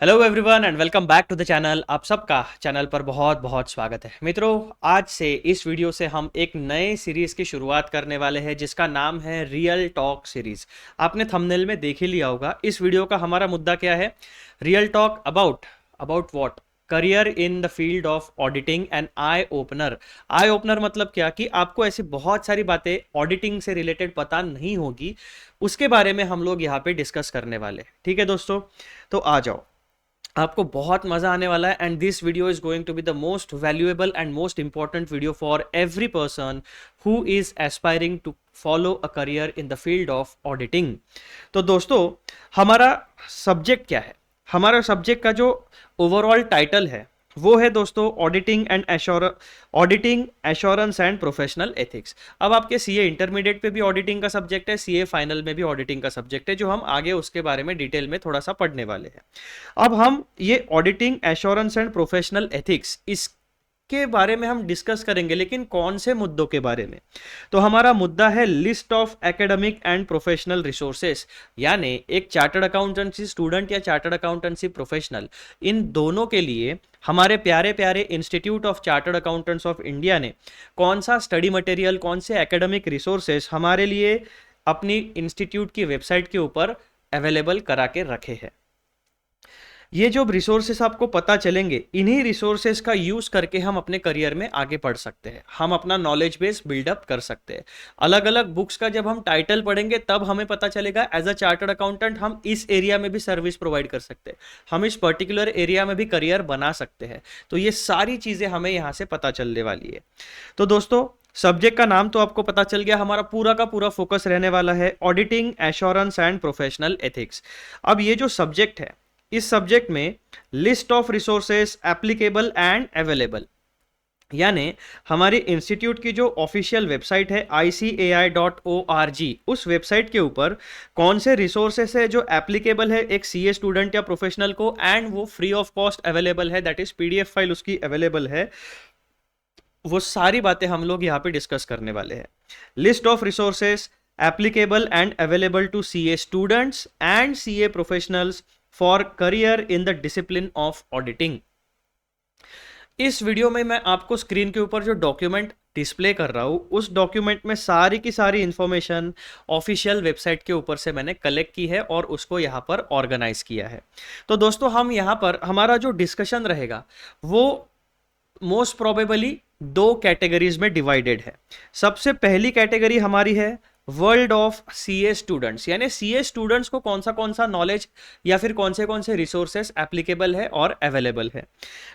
Hello everyone and welcome back to the channel. आप सबका channel पर बहुत बहुत स्वागत है मित्रों। आज से इस वीडियो से हम एक नए सीरीज की शुरुआत करने वाले हैं जिसका नाम है रियल टॉक सीरीज। आपने थंबनेल में देख ही लिया होगा। इस वीडियो का हमारा मुद्दा क्या है? Real talk about about what? Career in the field of auditing and eye opener. Eye opener मतलब क्या कि आपको ऐसी बहुत सारी बातें ऑडिटिंग से रिलेटेड पता नहीं होगी, उसके बारे में हम लोग यहाँ पे डिस्कस करने वाले। ठीक है दोस्तों, तो आ जाओ, आपको बहुत मजा आने वाला है। And this video is going to be the most valuable and most important video for every person who is aspiring to follow a career in the field of auditing. तो दोस्तों, हमारा सब्जेक्ट क्या है? हमारा सब्जेक्ट का जो overall title है वो है दोस्तों auditing assurance and professional ethics. अब आपके सीए इंटरमीडिएट पे भी ऑडिटिंग का सब्जेक्ट है, सीए फाइनल में भी ऑडिटिंग का सब्जेक्ट है, जो हम आगे उसके बारे में डिटेल में थोड़ा सा पढ़ने वाले हैं। अब हम ये auditing assurance and professional ethics इसके बारे में हम डिस्कस करेंगे, लेकिन कौन से मुद्दों के बारे में? तो हमारा मुद्दा है list of academic and professional resources. यानी एक चार्टर्ड अकाउंटेंसी स्टूडेंट या चार्टर्ड अकाउंटेंसी प्रोफेशनल, इन दोनों के लिए हमारे प्यारे प्यारे institute of chartered accountants of India ने कौन सा स्टडी मटेरियल, कौन से एकेडमिक रिसोर्सेस हमारे लिए अपनी इंस्टीट्यूट की वेबसाइट के ऊपर अवेलेबल करा के रखे हैं। ये जो रिसोर्सेस आपको पता चलेंगे, इन्हीं रिसोर्सेस का यूज करके हम अपने करियर में आगे बढ़ सकते हैं, हम अपना नॉलेज बेस बिल्डअप कर सकते हैं। अलग अलग बुक्स का जब हम टाइटल पढ़ेंगे तब हमें पता चलेगा एज अ चार्टर्ड अकाउंटेंट हम इस एरिया में भी सर्विस प्रोवाइड कर सकते हैं, हम इस पर्टिकुलर एरिया में भी करियर बना सकते हैं। तो ये सारी चीजें हमें यहाँ से पता चलने वाली है। तो दोस्तों, सब्जेक्ट का नाम तो आपको पता चल गया, हमारा पूरा का पूरा फोकस रहने वाला है auditing assurance and professional ethics. अब ये जो सब्जेक्ट है, इस सब्जेक्ट में list of resources applicable and available, यानी हमारे इंस्टीट्यूट की जो ऑफिशियल वेबसाइट है ICAI.org, उस वेबसाइट के ऊपर कौन से रिसोर्सेस है जो एप्लीकेबल है एक सीए स्टूडेंट या प्रोफेशनल को, एंड वो फ्री ऑफ कॉस्ट अवेलेबल है, दैट इज PDF फाइल उसकी अवेलेबल है। वो सारी बातें हम लोग यहाँ पे डिस्कस करने वाले हैं। List of resources applicable and available to CA students and CA professionals for career in the discipline of auditing. इस वीडियो में मैं आपको स्क्रीन के ऊपर जो डॉक्यूमेंट डिस्प्ले कर रहा हूं, उस डॉक्यूमेंट में सारी की सारी इंफॉर्मेशन ऑफिशियल वेबसाइट के ऊपर से मैंने कलेक्ट की है और उसको यहाँ पर ऑर्गेनाइज किया है। तो दोस्तों, हम यहाँ पर हमारा जो डिस्कशन रहेगा वो मोस्ट प्रोबेबली दो कैटेगरीज में डिवाइडेड है। सबसे पहली कैटेगरी हमारी है वर्ल्ड ऑफ सीए स्टूडेंट्स, यानी सीए स्टूडेंट्स को कौन सा नॉलेज या फिर कौन से रिसोर्सेस एप्लीकेबल है और अवेलेबल है।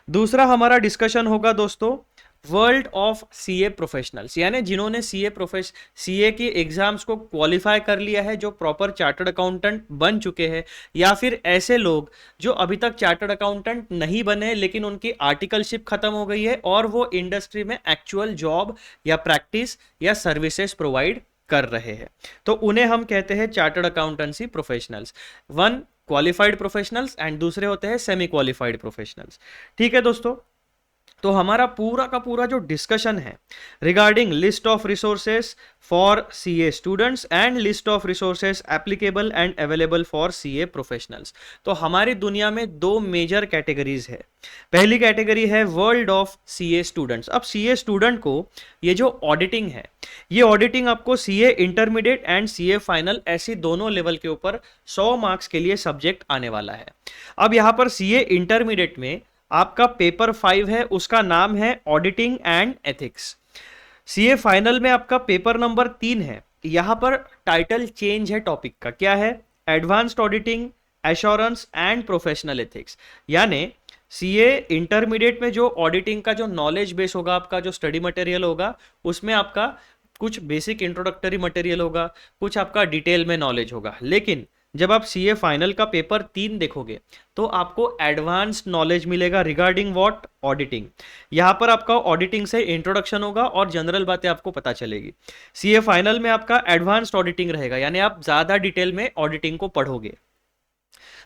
दूसरा हमारा डिस्कशन होगा दोस्तों वर्ल्ड ऑफ सीए प्रोफेशनल्स, यानी जिन्होंने सीए की एग्जाम्स को क्वालिफाई कर लिया है, जो प्रॉपर चार्टर्ड अकाउंटेंट बन चुके हैं, या फिर ऐसे लोग जो अभी तक चार्टर्ड अकाउंटेंट नहीं बने लेकिन उनकी आर्टिकलशिप खत्म हो गई है और वो इंडस्ट्री में एक्चुअल जॉब या प्रैक्टिस या सर्विसेज प्रोवाइड कर रहे हैं। तो उन्हें हम कहते हैं chartered accountancy professionals. One qualified professionals and दूसरे होते हैं सेमी क्वालिफाइड प्रोफेशनल्स। ठीक है दोस्तों, तो हमारा पूरा का पूरा जो डिस्कशन है regarding list of resources for CA students and list of resources applicable and available for CA professionals. तो हमारी दुनिया में दो मेजर कैटेगरीज है। पहली कैटेगरी है वर्ल्ड ऑफ सीए स्टूडेंट्स। अब सीए स्टूडेंट को ये जो ऑडिटिंग है, ये ऑडिटिंग आपको CA intermediate and CA final ऐसी दोनों लेवल के ऊपर 100 मार्क्स के लिए सब्जेक्ट आने वाला है। अब यहाँ पर सीए इंटरमीडिएट में आपका पेपर 5 है, उसका नाम है auditing and ethics. CA final में आपका पेपर नंबर 3 है, यहां पर टाइटल चेंज है टॉपिक का, क्या है? Advanced auditing assurance and professional ethics. यानी सीए इंटरमीडिएट में जो ऑडिटिंग का जो नॉलेज बेस होगा, आपका जो स्टडी मटेरियल होगा, उसमें आपका कुछ बेसिक इंट्रोडक्टरी मटेरियल होगा, कुछ आपका डिटेल में नॉलेज होगा। लेकिन जब आप सीए फाइनल का पेपर 3 देखोगे तो आपको एडवांस्ड नॉलेज मिलेगा रिगार्डिंग व्हाट? ऑडिटिंग। यहां पर आपका ऑडिटिंग से इंट्रोडक्शन होगा और जनरल बातें आपको पता चलेगी। सीए फाइनल में आपका एडवांस्ड ऑडिटिंग रहेगा, यानी आप ज्यादा डिटेल में ऑडिटिंग को पढ़ोगे।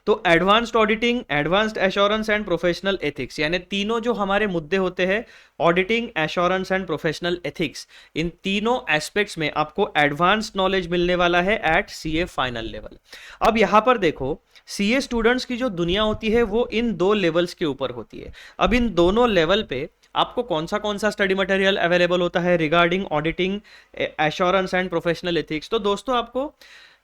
तो advanced auditing, advanced assurance and professional ethics, यानी तीनों जो हमारे मुद्दे होते हैं, auditing, assurance and professional ethics, इन तीनों एस्पेक्ट्स में आपको एडवांस्ड नॉलेज मिलने वाला है एट सीए फाइनल लेवल। अब यहां पर देखो, सीए स्टूडेंट्स की जो दुनिया होती है वो इन दो लेवल्स के ऊपर होती है। अब इन दोनों लेवल पे आपको कौन सा स्टडी मटेरियल अवेलेबल होता है regarding auditing, assurance and professional ethics. तो दोस्तों आपको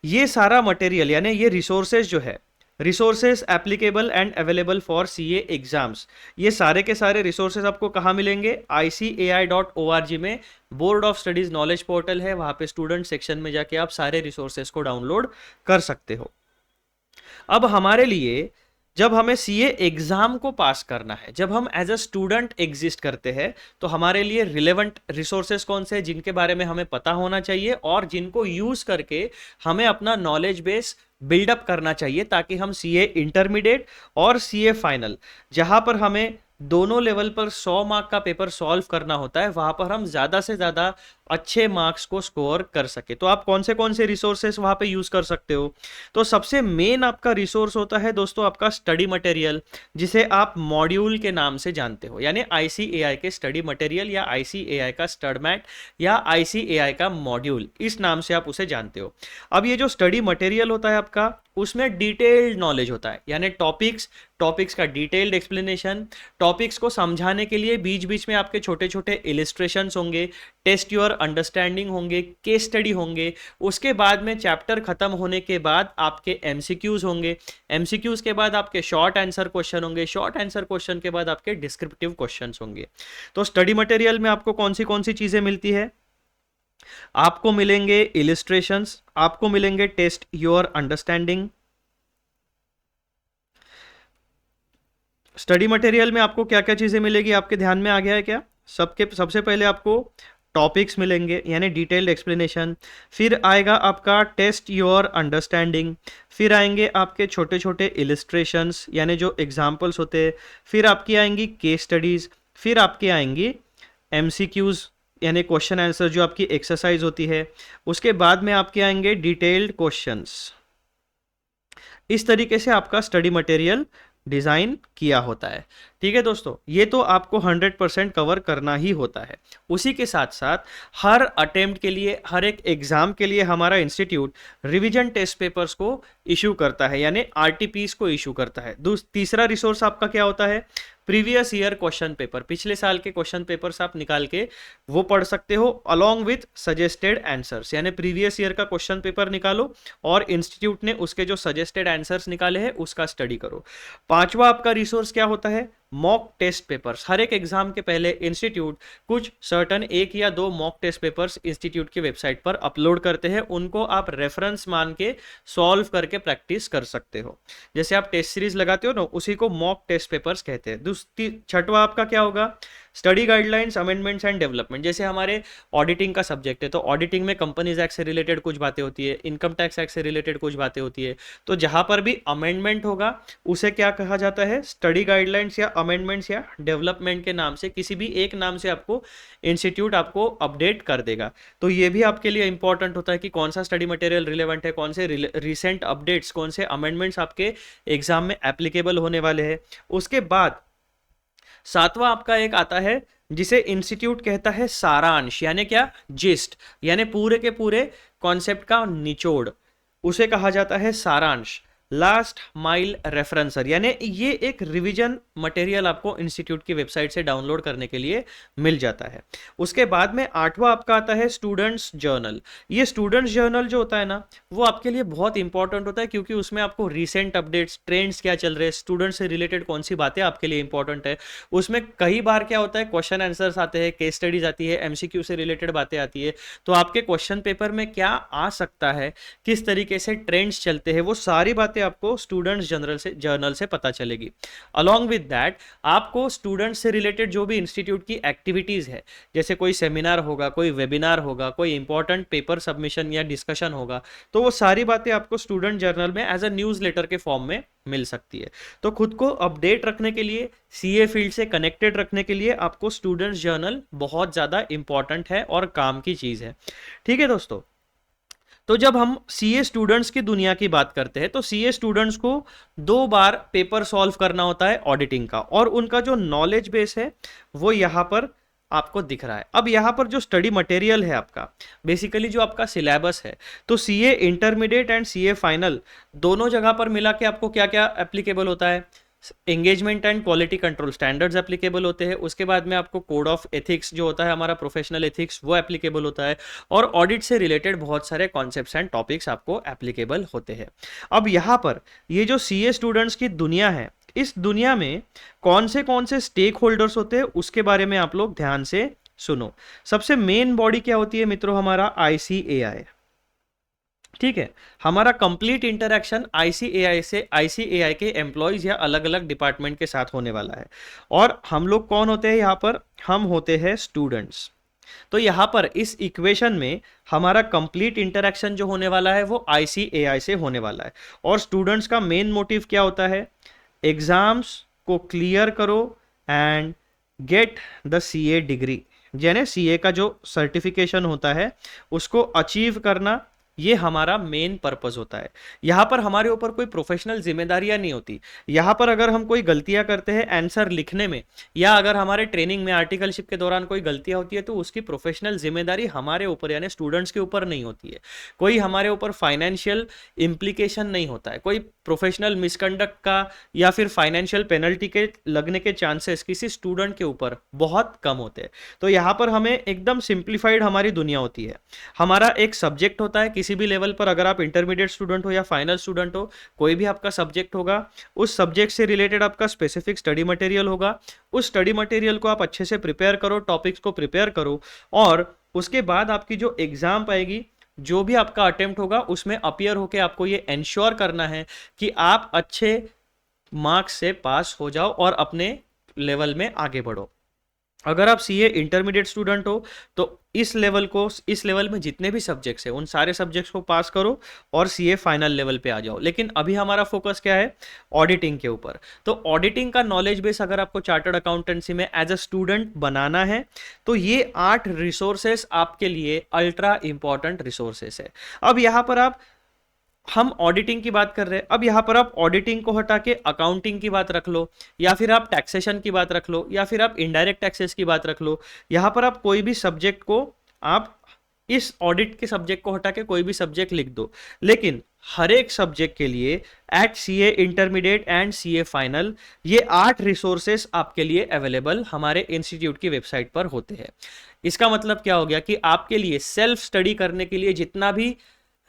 ये सारा मटेरियल यानी ये रिसोर्सेज जो है, resources applicable and available for CA exams, ये सारे के सारे रिसोर्सेज आपको कहाँ मिलेंगे? ICAI.org में board of studies knowledge portal है, वहां पे स्टूडेंट सेक्शन में जाके आप सारे रिसोर्सेज को डाउनलोड कर सकते हो। अब हमारे लिए जब हमें सीए एग्जाम को पास करना है, जब हम एज अ स्टूडेंट एग्जिस्ट करते हैं, तो हमारे लिए रिलेवेंट रिसोर्सेज कौन से हैं जिनके बारे में हमें पता होना चाहिए और जिनको यूज करके हमें अपना नॉलेज बेस बिल्डअप करना चाहिए, ताकि हम सीए इंटरमीडिएट और सीए फाइनल, जहां पर हमें दोनों लेवल पर 100 मार्क का पेपर सॉल्व करना होता है, वहां पर हम ज्यादा से ज्यादा अच्छे मार्क्स को स्कोर कर सके। तो आप कौन से रिसोर्सेस वहां पे यूज कर सकते हो? तो सबसे मेन आपका रिसोर्स होता है दोस्तों आपका स्टडी मटेरियल, जिसे आप मॉड्यूल के नाम से जानते हो, यानी ICAI के स्टडी मटेरियल या ICAI का स्टडमैट या ICAI का मॉड्यूल, इस नाम से आप उसे जानते हो। अब ये जो स्टडी मटेरियल होता है आपका, उसमें डिटेल्ड नॉलेज होता है, यानी टॉपिक्स का डिटेल्ड एक्सप्लेनेशन, टॉपिक्स को समझाने के लिए बीच बीच में आपके छोटे छोटे इलिस्ट्रेशंस होंगे, टेस्ट योर अंडरस्टैंडिंग होंगे, केस स्टडी होंगे, उसके बाद में चैप्टर खत्म होने के बाद आपके MCQs होंगे, MCQs के बाद आपके शॉर्ट आंसर क्वेश्चन होंगे, शॉर्ट आंसर क्वेश्चन के बाद आपके डिस्क्रिप्टिव क्वेश्चंस होंगे। तो स्टडी मटेरियल में आपको कौन सी चीजें मिलती है? आपको मिलेंगे इलिस्ट्रेशंस, आपको मिलेंगे test your understanding. Study material में आपको क्या क्या चीजें मिलेगी, आपके ध्यान में आ गया है क्या? सबसे पहले आपको टॉपिक्स मिलेंगे यानी डिटेल्ड एक्सप्लेनेशन, फिर आएगा आपका टेस्ट योर अंडरस्टैंडिंग, फिर आएंगे आपके छोटे छोटे इलिस्ट्रेशंस यानी जो एग्जाम्पल्स होते हैं, फिर आपकी आएंगी केस स्टडीज, फिर आपकी आएंगी MCQs यानी क्वेश्चन आंसर जो आपकी एक्सरसाइज होती है, उसके बाद में आपके आएंगे डिटेल्ड क्वेश्चंस। इस तरीके से आपका स्टडी मटेरियल डिजाइन किया होता है। ठीक है दोस्तों, ये तो आपको 100% कवर करना ही होता है। उसी के साथ साथ हर अटेम्प्ट के लिए, हर एक एग्जाम के लिए हमारा इंस्टीट्यूट रिवीजन टेस्ट पेपर्स को इशू करता है, यानी RTPs को इशू करता है। तीसरा रिसोर्स आपका क्या होता है? प्रीवियस ईयर क्वेश्चन पेपर, पिछले साल के क्वेश्चन पेपर्स आप निकाल के वो पढ़ सकते हो अलॉन्ग विथ सजेस्टेड आंसर्स, यानी प्रीवियस ईयर का क्वेश्चन पेपर निकालो और इंस्टीट्यूट ने उसके जो सजेस्टेड आंसर्स निकाले हैं उसका स्टडी करो। पांचवा आपका रिसोर्स क्या होता है? Mock test papers. हर एक एग्जाम के पहले इंस्टीट्यूट कुछ सर्टन 1 या 2 मॉक टेस्ट पेपर्स इंस्टीट्यूट की वेबसाइट पर अपलोड करते हैं, उनको आप रेफरेंस मान के सॉल्व करके प्रैक्टिस कर सकते हो। जैसे आप टेस्ट सीरीज लगाते हो ना, उसी को मॉक टेस्ट पेपर्स कहते हैं। छठवा आपका क्या होगा? Study guidelines, amendments and development. जैसे हमारे ऑडिटिंग का सब्जेक्ट है, तो ऑडिटिंग में कंपनीज एक्ट से रिलेटेड कुछ बातें होती है, इनकम टैक्स एक्ट से रिलेटेड कुछ बातें होती है, तो जहां पर भी अमेंडमेंट होगा उसे क्या कहा जाता है? स्टडी गाइडलाइंस या अमेंडमेंट्स या डेवलपमेंट के नाम से, किसी भी एक नाम से आपको इंस्टीट्यूट आपको अपडेट कर देगा। तो ये भी आपके लिए इंपॉर्टेंट होता है कि कौन सा स्टडी मटेरियल रिलेवेंट है, कौन से रिसेंट अपडेट्स, कौन से अमेंडमेंट्स आपके एग्जाम में एप्लीकेबल होने वाले हैं। उसके बाद सातवां आपका एक आता है जिसे इंस्टीट्यूट कहता है सारांश, यानी क्या? जिस्ट, यानी पूरे के पूरे कॉन्सेप्ट का निचोड़, उसे कहा जाता है सारांश। लास्ट माइल रेफरेंसर, यानी ये एक रिवीजन मटेरियल आपको इंस्टीट्यूट की वेबसाइट से डाउनलोड करने के लिए मिल जाता है। उसके बाद में आठवां आपका आता है स्टूडेंट्स जर्नल। ये स्टूडेंट्स जर्नल जो होता है ना, वो आपके लिए बहुत इंपॉर्टेंट होता है, क्योंकि उसमें आपको रिसेंट अपडेट्स, ट्रेंड्स क्या चल रहे हैं, स्टूडेंट से रिलेटेड कौन सी बातें आपके लिए इंपॉर्टेंट है। उसमें कई बार क्या होता है, क्वेश्चन आंसर्स आते हैं, केस स्टडीज आती है, MCQ से रिलेटेड बातें आती है, तो आपके क्वेश्चन पेपर में क्या आ सकता है, किस तरीके से ट्रेंड्स चलते हैं, वो सारी बातें आपको स्टूडेंट्स जर्नल से पता चलेगी। अलॉन्ग विद दैट आपको स्टूडेंट्स से रिलेटेड जो भी इंस्टीट्यूट की एक्टिविटीज है, जैसे कोई सेमिनार होगा, कोई वेबिनार होगा, कोई इंपॉर्टेंट पेपर सबमिशन या डिस्कशन होगा, तो वो सारी बातें आपको स्टूडेंट जर्नल में एज अ न्यूज लेटर के फॉर्म में मिल सकती है। तो खुद को अपडेट रखने के लिए, सीए फील्ड से कनेक्टेड रखने के लिए आपको स्टूडेंट्स जर्नल बहुत ज्यादा इंपॉर्टेंट है और काम की चीज है। ठीक है दोस्तों, तो जब हम सीए स्टूडेंट्स की दुनिया की बात करते हैं तो सीए स्टूडेंट्स को 2 बार पेपर सॉल्व करना होता है ऑडिटिंग का, और उनका जो नॉलेज बेस है वो यहाँ पर आपको दिख रहा है। अब यहाँ पर जो स्टडी मटेरियल है आपका, बेसिकली जो आपका सिलेबस है, तो CA intermediate and CA final दोनों जगह पर मिला के आपको क्या क्या एप्लीकेबल होता है, engagement and quality control standards applicable होते हैं, उसके बाद में आपको कोड ऑफ एथिक्स जो होता है हमारा प्रोफेशनल एथिक्स वो एप्लीकेबल होता है, और ऑडिट से रिलेटेड बहुत सारे कॉन्सेप्ट्स एंड टॉपिक्स आपको एप्लीकेबल होते हैं। अब यहाँ पर ये जो सीए स्टूडेंट्स की दुनिया है, इस दुनिया में कौन से स्टेक होल्डर्स होते हैं उसके बारे में आप लोग ध्यान से सुनो। सबसे मेन बॉडी क्या होती है मित्रों, हमारा ICAI, ठीक है। हमारा कंप्लीट इंटरेक्शन ICAI के एम्प्लॉयज या अलग अलग डिपार्टमेंट के साथ होने वाला है। और हम लोग कौन होते हैं यहाँ पर, हम होते हैं स्टूडेंट्स। तो यहाँ पर इस इक्वेशन में हमारा कंप्लीट इंटरेक्शन जो होने वाला है वो ICAI से होने वाला है। और स्टूडेंट्स का मेन मोटिव क्या होता है, एग्जाम्स को क्लियर करो and get the CA degree, यानी CA का जो सर्टिफिकेशन होता है उसको अचीव करना, ये हमारा मेन पर्पस होता है। यहाँ पर हमारे ऊपर कोई प्रोफेशनल जिम्मेदारियां नहीं होती। यहाँ पर अगर हम कोई गलतियां करते हैं आंसर लिखने में, या अगर हमारे ट्रेनिंग में आर्टिकलशिप के दौरान कोई गलतियां होती है, तो उसकी प्रोफेशनल जिम्मेदारी हमारे ऊपर यानी स्टूडेंट्स के ऊपर नहीं होती है। कोई हमारे ऊपर फाइनेंशियल इम्प्लीकेशन नहीं होता है, कोई प्रोफेशनल मिसकंडक्ट का या फिर फाइनेंशियल पेनल्टी के लगने के चांसेस किसी स्टूडेंट के ऊपर बहुत कम होते हैं। तो यहाँ पर हमें एकदम सिंप्लीफाइड हमारी दुनिया होती है। हमारा एक सब्जेक्ट होता है किसी भी लेवल पर, अगर आप इंटरमीडिएट स्टूडेंट हो या फाइनल स्टूडेंट हो, कोई भी आपका सब्जेक्ट होगा, उस सब्जेक्ट से रिलेटेड आपका स्पेसिफिक स्टडी मटेरियल होगा। उस स्टडी मटेरियल को आप अच्छे से प्रिपेयर करो, टॉपिक्स को प्रिपेयर करो, और उसके बाद आपकी जो एग्जाम आएगी, जो भी आपका अटेम्प्ट होगा, उसमें अपीयर होके आपको ये एंश्योर करना है कि आप अच्छे मार्क्स से पास हो जाओ और अपने लेवल में आगे बढ़ो। अगर आप सीए इंटरमीडिएट स्टूडेंट हो तो इस लेवल में जितने भी सब्जेक्ट्स हैं उन सारे सब्जेक्ट्स को पास करो और सीए फाइनल लेवल पे आ जाओ। लेकिन अभी हमारा फोकस क्या है, ऑडिटिंग के ऊपर। तो ऑडिटिंग का नॉलेज बेस अगर आपको चार्टर्ड अकाउंटेंसी में एज अ स्टूडेंट बनाना है तो ये 8 रिसोर्सेस आपके लिए अल्ट्रा इंपॉर्टेंट रिसोर्सेस है। अब यहाँ पर हम ऑडिटिंग की बात कर रहे हैं, अब यहां पर आप ऑडिटिंग को हटा के अकाउंटिंग की बात रख लो, या फिर आप टैक्सेशन की बात रख लो, या फिर आप इनडायरेक्ट टैक्सेस की बात रख लो। यहां पर आप कोई भी सब्जेक्ट को, आप इस ऑडिट के सब्जेक्ट को हटा के कोई भी सब्जेक्ट लिख दो, लेकिन हर एक सब्जेक्ट के लिए at CA intermediate and CA final ये 8 रिसोर्सेस आपके लिए अवेलेबल हमारे इंस्टीट्यूट की वेबसाइट पर होते हैं। इसका मतलब क्या हो गया कि आपके लिए सेल्फ स्टडी करने के लिए जितना भी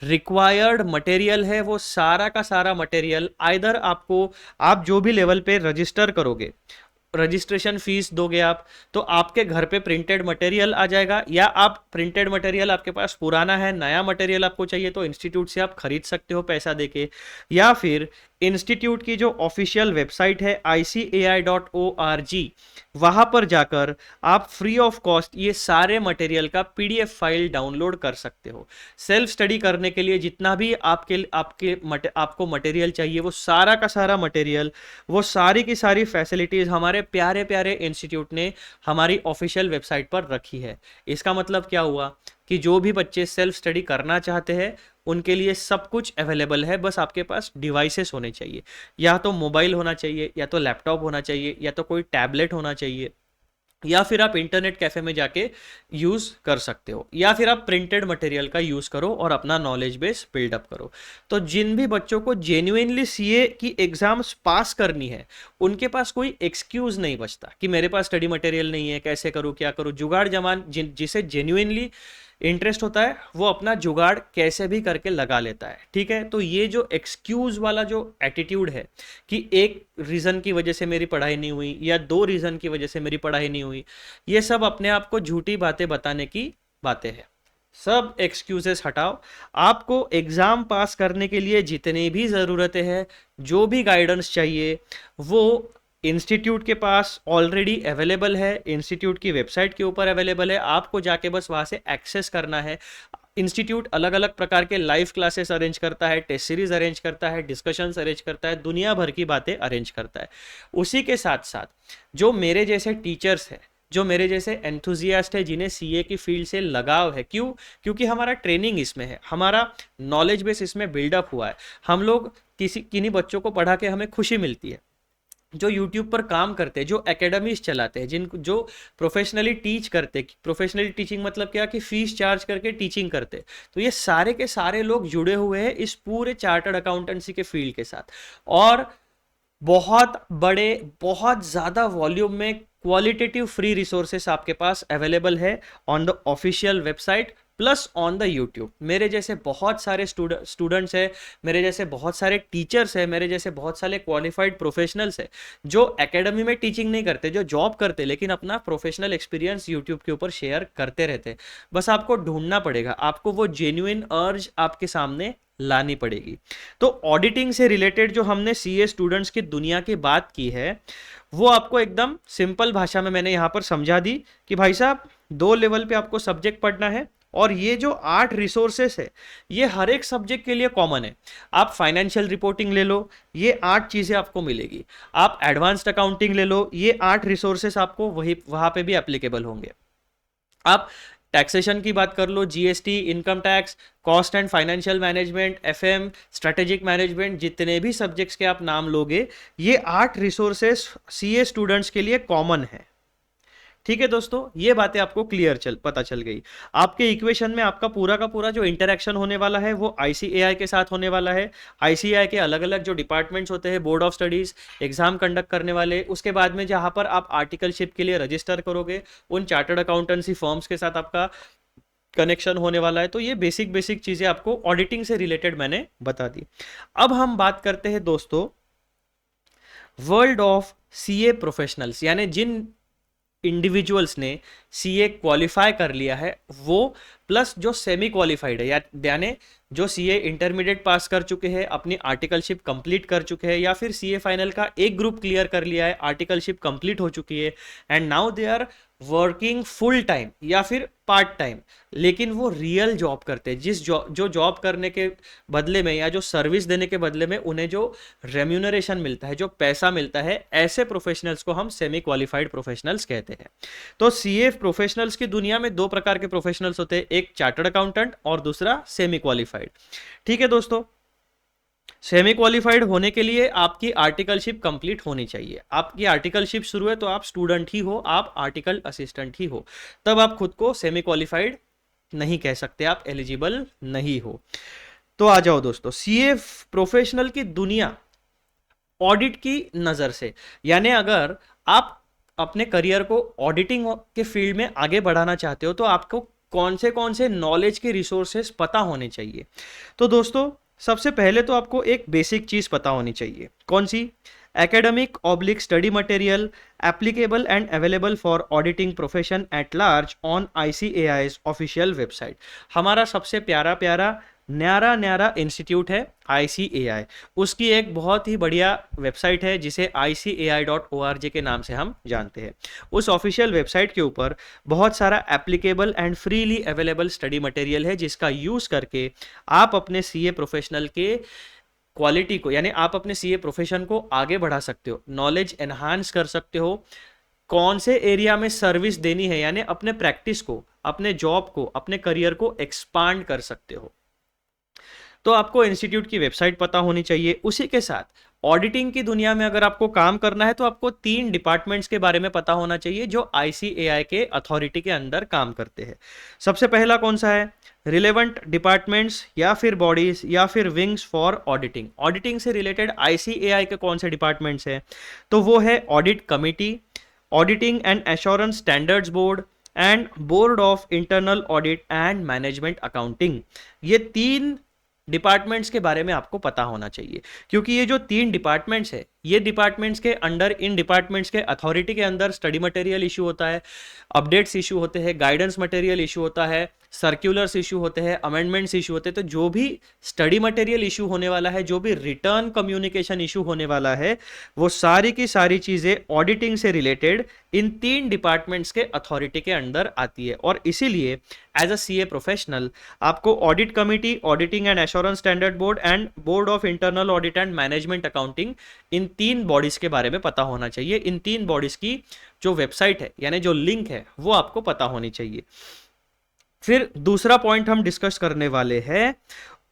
रिक्वायर्ड मटेरियल है वो सारा का सारा मटेरियल आइदर आप जो भी लेवल पे रजिस्टर करोगे, रजिस्ट्रेशन फीस दोगे आप, तो आपके घर पे प्रिंटेड मटेरियल आ जाएगा, या आप प्रिंटेड मटेरियल आपके पास पुराना है, नया मटेरियल आपको चाहिए तो इंस्टीट्यूट से आप खरीद सकते हो पैसा देके, या फिर इंस्टीट्यूट की जो ऑफिशियल वेबसाइट है ICAI.org वहां पर जाकर आप फ्री ऑफ कॉस्ट ये सारे मटेरियल का PDF फाइल डाउनलोड कर सकते हो। सेल्फ स्टडी करने के लिए जितना भी आपको मटेरियल चाहिए वो सारा का सारा मटेरियल, वो सारी की सारी फैसिलिटीज हमारे प्यारे प्यारे इंस्टीट्यूट ने हमारी ऑफिशियल वेबसाइट पर रखी है। इसका मतलब क्या हुआ कि जो भी बच्चे सेल्फ स्टडी करना चाहते हैं उनके लिए सब कुछ अवेलेबल है, बस आपके पास डिवाइसेस होने चाहिए, या तो मोबाइल होना चाहिए, या तो लैपटॉप होना चाहिए, या तो कोई टैबलेट होना चाहिए, या फिर आप इंटरनेट कैफे में जाके यूज कर सकते हो, या फिर आप प्रिंटेड मटेरियल का यूज करो और अपना नॉलेज बेस बिल्डअप करो। तो जिन भी बच्चों को जेन्युइनली सीए की एग्जाम्स पास करनी है उनके पास कोई एक्सक्यूज नहीं बचता कि मेरे पास स्टडी मटेरियल नहीं है, कैसे करूं, क्या करूं। जुगाड़ जमान जिसे जेन्युइनली इंटरेस्ट होता है वो अपना जुगाड़ कैसे भी करके लगा लेता है, ठीक है। तो ये जो एक्सक्यूज वाला जो एटीट्यूड है कि एक रीजन की वजह से मेरी पढ़ाई नहीं हुई या 2 रीजन की वजह से मेरी पढ़ाई नहीं हुई, ये सब अपने आप को झूठी बातें बताने की बातें हैं। सब एक्सक्यूजेस हटाओ। आपको एग्जाम पास करने के लिए जितनी भी ज़रूरतें हैं, जो भी गाइडेंस चाहिए, वो इंस्टीट्यूट के पास ऑलरेडी अवेलेबल है, इंस्टीट्यूट की वेबसाइट के ऊपर अवेलेबल है। आपको जाके बस वहाँ से एक्सेस करना है। इंस्टीट्यूट अलग अलग प्रकार के लाइव क्लासेस अरेंज करता है, टेस्ट सीरीज अरेंज करता है, डिस्कशंस अरेंज करता है, दुनिया भर की बातें अरेंज करता है। उसी के साथ साथ जो मेरे जैसे टीचर्स हैं जो मेरे जैसे एंथुजियास्ट है, जिन्हें सीए की फील्ड से लगाव है। क्यों? क्योंकि हमारा ट्रेनिंग इसमें है, हमारा नॉलेज बेस इसमें बिल्डअप हुआ है। हम लोग किन्हीं बच्चों को पढ़ा के हमें खुशी मिलती है। जो यूट्यूब पर काम करते हैं, जो एकेडमीज चलाते हैं, जो प्रोफेशनली टीच करते हैं, प्रोफेशनली टीचिंग मतलब क्या कि फीस चार्ज करके टीचिंग करते हैं, तो ये सारे के सारे लोग जुड़े हुए हैं इस पूरे चार्टर्ड अकाउंटेंसी के फील्ड के साथ। और बहुत बड़े, बहुत ज़्यादा वॉल्यूम में क्वालिटेटिव फ्री रिसोर्सेस आपके पास अवेलेबल है on the official website plus on the YouTube. मेरे जैसे बहुत सारे स्टूडेंट्स हैं, मेरे जैसे बहुत सारे टीचर्स हैं, मेरे जैसे बहुत सारे क्वालिफाइड प्रोफेशनल्स हैं जो एकेडमी में टीचिंग नहीं करते, जो जॉब करते, लेकिन अपना प्रोफेशनल एक्सपीरियंस यूट्यूब के ऊपर शेयर करते रहते। बस आपको ढूंढना पड़ेगा, आपको वो जेन्युइन अर्ज आपके सामने लानी पड़ेगी। तो ऑडिटिंग से रिलेटेड जो हमने सीए स्टूडेंट्स की दुनिया की बात की है, वो आपको एकदम सिंपल भाषा में मैंने यहाँ पर समझा दी कि भाई साहब 2 लेवल पे आपको सब्जेक्ट पढ़ना है, और ये जो 8 रिसोर्सेस है ये हर एक सब्जेक्ट के लिए कॉमन है। आप फाइनेंशियल रिपोर्टिंग ले लो, ये 8 चीजें आपको मिलेगी। आप एडवांस्ड अकाउंटिंग ले लो, ये 8 रिसोर्सेस आपको वहां पे भी एप्लीकेबल होंगे। आप टैक्सेशन की बात कर लो, GST, income tax, cost and financial management, FM, strategic management, जितने भी सब्जेक्ट्स के आप नाम लोगे, ये 8 रिसोर्सेस सीए स्टूडेंट्स के लिए कॉमन है। ठीक है दोस्तों, ये बातें आपको पता चल गई। आपके इक्वेशन में आपका पूरा का पूरा जो इंटरेक्शन होने वाला है वो आईसीएआई के साथ होने वाला है। आईसीएआई के अलग अलग जो डिपार्टमेंट्स होते हैं, board of studies exam conduct करने वाले, उसके बाद में जहां पर आप आर्टिकलशिप के लिए रजिस्टर करोगे, उन चार्टर्ड अकाउंटेंसी फर्म्स के साथ आपका कनेक्शन होने वाला है। तो ये बेसिक चीजें आपको ऑडिटिंग से रिलेटेड मैंने बता दी। अब हम बात करते हैं दोस्तों वर्ल्ड ऑफ सीए प्रोफेशनल्स, यानी जिन इंडिविजुअल्स ने सीए क्वालिफाई कर लिया है वो, प्लस जो सेमी क्वालिफाइड है, यानी जो सीए इंटरमीडिएट पास कर चुके हैं, अपनी आर्टिकलशिप कंप्लीट कर चुके हैं, या फिर सीए फाइनल का एक ग्रुप क्लियर कर लिया है, आर्टिकलशिप कंप्लीट हो चुकी है, and now they are working full time या फिर पार्ट टाइम, लेकिन वो रियल जॉब करते हैं। जो जॉब करने के बदले में या जो सर्विस देने के बदले में उन्हें जो रेम्यूनरेशन मिलता है, जो पैसा मिलता है, ऐसे प्रोफेशनल्स को हम सेमी क्वालिफाइड प्रोफेशनल्स कहते हैं। तो सीए प्रोफेशनल्स की दुनिया में 2 प्रकार के प्रोफेशनल्स होते हैं, एक चार्टर्ड अकाउंटेंट और दूसरा सेमी क्वालिफाइड। ठीक है दोस्तों, सेमी क्वालिफाइड होने के लिए आपकी आर्टिकलशिप कंप्लीट होनी चाहिए। आपकी आर्टिकलशिप शुरू है तो आप स्टूडेंट ही हो, आप आर्टिकल असिस्टेंट ही हो, तब आप खुद को सेमी क्वालिफाइड नहीं कह सकते, आप एलिजिबल नहीं हो। तो आ जाओ दोस्तों, सीए प्रोफेशनल की दुनिया ऑडिट की नजर से, यानी अगर आप अपने करियर को ऑडिटिंग के फील्ड में आगे बढ़ाना चाहते हो तो आपको कौन से नॉलेज के रिसोर्सेस पता होने चाहिए। तो दोस्तों सबसे पहले तो आपको एक बेसिक चीज पता होनी चाहिए, कौन सी? Academic oblique study material applicable and available for auditing profession at large on ICAI's official website. हमारा सबसे प्यारा न्यारा इंस्टीट्यूट है आईसीएआई, उसकी एक बहुत ही बढ़िया वेबसाइट है जिसे ICAI.org के नाम से हम जानते हैं। उस ऑफिशियल वेबसाइट के ऊपर बहुत सारा applicable and freely available study material है, जिसका यूज करके आप अपने सीए प्रोफेशनल के क्वालिटी को, यानी आप अपने सीए प्रोफेशन को आगे बढ़ा सकते हो, नॉलेज एनहांस कर सकते हो, कौन से एरिया में सर्विस देनी है, यानी अपने प्रैक्टिस को, अपने जॉब को, अपने करियर को एक्सपांड कर सकते हो। तो आपको इंस्टीट्यूट की वेबसाइट पता होनी चाहिए। उसी के साथ ऑडिटिंग की दुनिया में अगर आपको काम करना है तो आपको 3 डिपार्टमेंट्स के बारे में पता होना चाहिए जो आईसीएआई के अथॉरिटी के अंदर काम करते हैं। सबसे पहला कौन सा है? रिलेवेंट डिपार्टमेंट्स या फिर बॉडीज या फिर विंग्स फॉर ऑडिटिंग। ऑडिटिंग से रिलेटेड आईसीएआई के कौन से डिपार्टमेंट्स हैं? तो वो है audit committee, auditing and assurance standards board and board of internal audit and management accounting. ये 3 डिपार्टमेंट्स के बारे में आपको पता होना चाहिए, क्योंकि ये जो 3 डिपार्टमेंट्स है, ये डिपार्टमेंट्स के अंडर, इन डिपार्टमेंट्स के अथॉरिटी के अंदर स्टडी मटेरियल इशू होता है, अपडेट्स इशू होते हैं, गाइडेंस मटेरियल इशू होता है, सर्कुलर्स इशू होते हैं, अमेंडमेंट्स इशू होते हैं, तो जो भी स्टडी मटेरियल इशू होने वाला है, जो भी रिटर्न कम्युनिकेशन इशू होने वाला है, वो सारी की सारी चीजें ऑडिटिंग से रिलेटेड इन 3 डिपार्टमेंट्स के अथॉरिटी के अंडर आती है। और इसीलिए एज अ सीए प्रोफेशनल आपको audit committee, auditing and assurance standard board and board of internal audit and management accounting, in 3 bodies के बारे में पता होना चाहिए। इन 3 बॉडीज की जो वेबसाइट है यानी जो लिंक है वो आपको पता होनी चाहिए। फिर दूसरा पॉइंट हम डिस्कस करने वाले हैं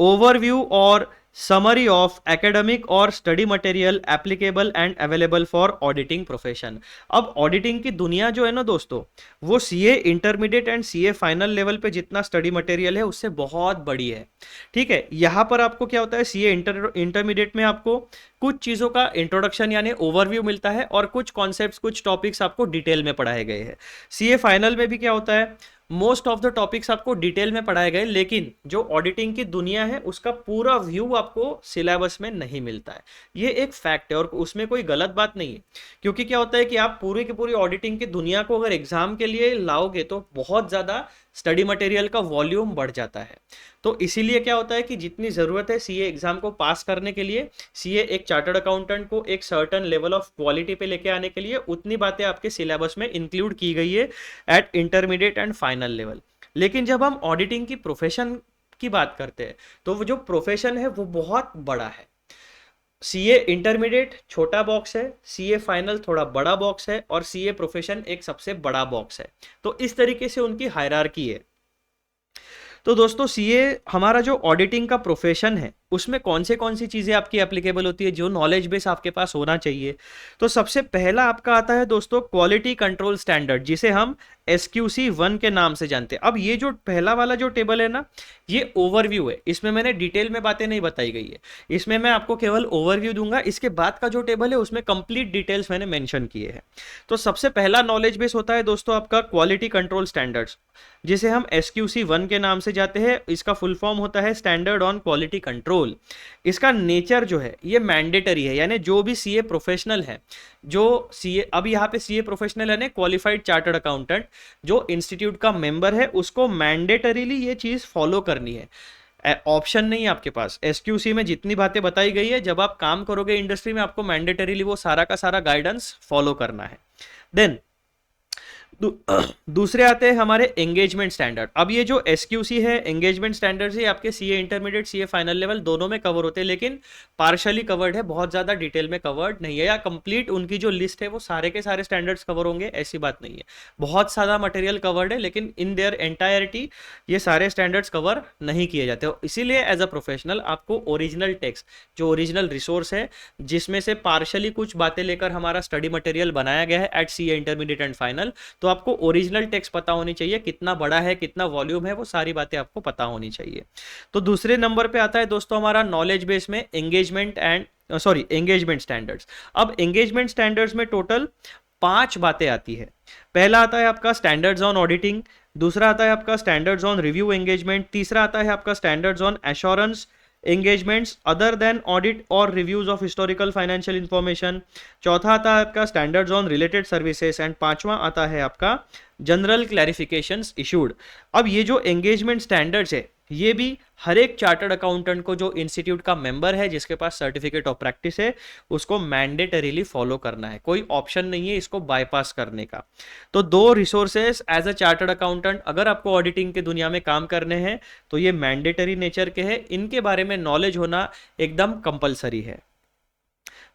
ओवरव्यू और समरी ऑफ एकेडमिक और study material applicable and available for auditing profession. अब ऑडिटिंग की दुनिया जो है ना दोस्तों, वो CA intermediate and CA final level पे जितना स्टडी मटेरियल है उससे बहुत बड़ी है। ठीक है, यहां पर आपको क्या होता है, सीए इंटरमीडिएट में आपको कुछ चीजों का इंट्रोडक्शन यानी ओवरव्यू मिलता है और कुछ कॉन्सेप्ट्स, कुछ टॉपिक्स आपको डिटेल में पढ़ाए गए हैं। सीए फाइनल में भी क्या होता है, मोस्ट ऑफ द टॉपिक्स आपको डिटेल में पढ़ाए गए, लेकिन जो ऑडिटिंग की दुनिया है उसका पूरा व्यू आपको सिलेबस में नहीं मिलता है। ये एक फैक्ट है और उसमें कोई गलत बात नहीं है, क्योंकि क्या होता है कि आप पूरी की पूरी ऑडिटिंग की दुनिया को अगर एग्जाम के लिए लाओगे तो बहुत ज्यादा स्टडी मटेरियल का वॉल्यूम बढ़ जाता है। तो इसीलिए क्या होता है कि जितनी जरूरत है सीए एग्जाम को पास करने के लिए, सीए एक चार्टर्ड अकाउंटेंट को एक सर्टेन लेवल ऑफ क्वालिटी पे लेके आने के लिए, उतनी बातें आपके सिलेबस में इंक्लूड की गई है eight intermediate and final level. लेकिन जब हम ऑडिटिंग की प्रोफेशन की बात करते हैं तो वो जो प्रोफेशन है वो बहुत बड़ा है। सीए इंटरमीडिएट छोटा बॉक्स है, सीए फाइनल थोड़ा बड़ा बॉक्स है और सीए प्रोफेशन एक सबसे बड़ा बॉक्स है। तो इस तरीके से उनकी हायरार्की है। तो दोस्तों सीए हमारा जो ऑडिटिंग का प्रोफेशन है उसमें कौन सी चीजें आपकी एप्लीकेबल होती है, जो नॉलेज बेस आपके पास होना चाहिए। तो सबसे पहला आपका आता है दोस्तों क्वालिटी कंट्रोल स्टैंडर्ड, जिसे हम SQC 1 के नाम से जानते हैं। अब ये जो पहला वाला जो टेबल है ना, ये ओवरव्यू है, इसमें मैंने डिटेल में बातें नहीं बताई गई है, इसमें मैं आपको केवल ओवरव्यू दूंगा। इसके बाद का जो टेबल है उसमें कंप्लीट डिटेल्स मैंने मेंशन किए हैं। तो सबसे पहला नॉलेज बेस होता है दोस्तों आपका क्वालिटी कंट्रोल स्टैंडर्ड्स, जिसे हम SQC 1 के नाम से जाते हैं। इसका फुल फॉर्म होता है स्टैंडर्ड ऑन क्वालिटी कंट्रोल। इसका नेचर जो है ये मैंडेटरी है, यानी जो भी सीए प्रोफेशनल है, जो सीए अब यहाँ पे सीए प्रोफेशनल है ना, क्वालिफाइड चार्टर्ड अकाउंटेंट जो इंस्टीट्यूट का मेंबर है, उसको मैंडेटरीली ये चीज फॉलो करनी है। ऑप्शन नहीं है आपके पास। SQC में जितनी बातें बताई गई है, जब आप काम करोगे इंडस्ट्री में आपको मैंडेटरीली वो सारा का सारा गाइडेंस फॉलो करना है। देन दूसरे आते हैं हमारे एंगेजमेंट स्टैंडर्ड। अब ये जो SQC है, एंगेजमेंट स्टैंडर्ड है, आपके CA intermediate CA final level दोनों में कवर होते हैं, लेकिन पार्शियली कवर्ड है, बहुत ज्यादा डिटेल में कवर्ड नहीं है। या कंप्लीट उनकी जो लिस्ट है वो सारे के सारे स्टैंडर्ड्स कवर होंगे ऐसी बात नहीं है, बहुत सारा मटेरियल कवर्ड है, लेकिन इन देयर एंटायरिटी ये सारे स्टैंडर्ड्स कवर नहीं किए जाते। इसीलिए एज अ प्रोफेशनल आपको ओरिजिनल टेक्स्ट, जो ओरिजिनल रिसोर्स है जिसमें से पार्शियली कुछ बातें लेकर हमारा स्टडी मटेरियल बनाया गया है at CA intermediate and final, तो आपको ओरिजिनल टेक्स्ट पता होनी चाहिए, कितना बड़ा है, कितना वॉल्यूम है, वो सारी बातें आपको पता होनी चाहिए। तो दूसरे नंबर पे आता है दोस्तों हमारा नॉलेज बेस में एंगेजमेंट स्टैंडर्ड्स। अब एंगेजमेंट स्टैंडर्ड्स में टोटल 5 बातें आती है। पहला आता है आपका स्टैंडर्ड्स ऑन ऑडिटिंग, दूसरा आता है आपका स्टैंडर्ड्स ऑन रिव्यू एंगेजमेंट, तीसरा आता है आपका standards on assurance engagements other than audit और reviews of historical financial information, चौथा आता है आपका standards on related services and पांचवा आता है आपका जनरल क्लैरिफिकेशंस इशूड। अब ये जो एंगेजमेंट स्टैंडर्ड्स है ये भी हर एक चार्टर्ड अकाउंटेंट को जो इंस्टीट्यूट का मेंबर है, जिसके पास सर्टिफिकेट ऑफ प्रैक्टिस है, उसको मैंडेटरीली फॉलो करना है, कोई ऑप्शन नहीं है इसको बाईपास करने का। तो 2 resources as a chartered accountant अगर आपको ऑडिटिंग की दुनिया में काम करने हैं तो ये मैंडेटरी नेचर के हैं, इनके बारे में नॉलेज होना एकदम कंपलसरी है।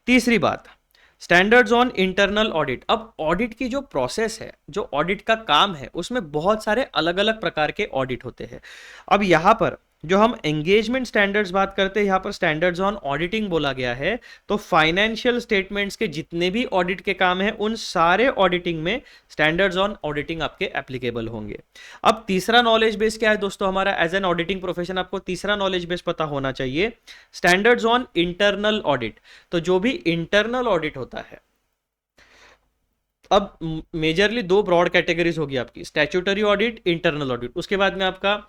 तीसरी बात स्टैंडर्ड्स ऑन इंटरनल ऑडिट। अब ऑडिट की जो प्रोसेस है, जो ऑडिट का काम है, उसमें बहुत सारे अलग अलग प्रकार के ऑडिट होते हैं। अब यहाँ पर जो हम एंगेजमेंट स्टैंडर्ड्स बात करते हैं, यहाँ पर स्टैंडर्ड्स ऑन ऑडिटिंग बोला गया है, तो फाइनेंशियल स्टेटमेंट्स के जितने भी ऑडिट के काम हैं उन सारे ऑडिटिंग में स्टैंडर्ड्स ऑन ऑडिटिंग आपके एप्लीकेबल होंगे। अब तीसरा नॉलेज बेस क्या है दोस्तों हमारा, एज एन ऑडिटिंग प्रोफेशन आपको तीसरा नॉलेज बेस पता होना चाहिए, स्टैंडर्ड्स ऑन इंटरनल ऑडिट। तो जो भी इंटरनल ऑडिट होता है, अब मेजरली 2 ब्रॉड कैटेगरीज होगी आपकी, स्टैट्यूटरी ऑडिट, इंटरनल ऑडिट। उसके बाद में आपका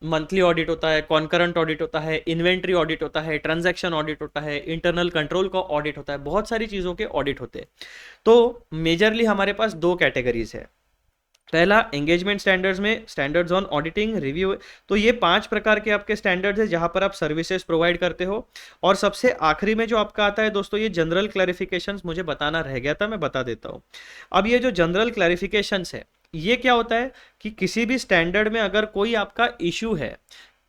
मंथली ऑडिट होता है, कॉन्करेंट ऑडिट होता है, इन्वेंट्री ऑडिट होता है, ट्रांजैक्शन ऑडिट होता है, इंटरनल कंट्रोल का ऑडिट होता है, बहुत सारी चीजों के ऑडिट होते हैं। तो मेजरली हमारे पास 2 कैटेगरीज है, पहला एंगेजमेंट स्टैंडर्ड्स में स्टैंडर्ड्स ऑन ऑडिटिंग रिव्यू। तो ये 5 प्रकार के आपके स्टैंडर्ड्स है जहां पर आप सर्विसेज प्रोवाइड करते हो। और सबसे आखिरी में जो आपका आता है दोस्तों, ये जनरल क्लैरिफिकेशंस मुझे बताना रह गया था, मैं बता देता हूं। अब ये जो जनरल क्लैरिफिकेशंस है, ये क्या होता है कि किसी भी स्टैंडर्ड में अगर कोई आपका इशू है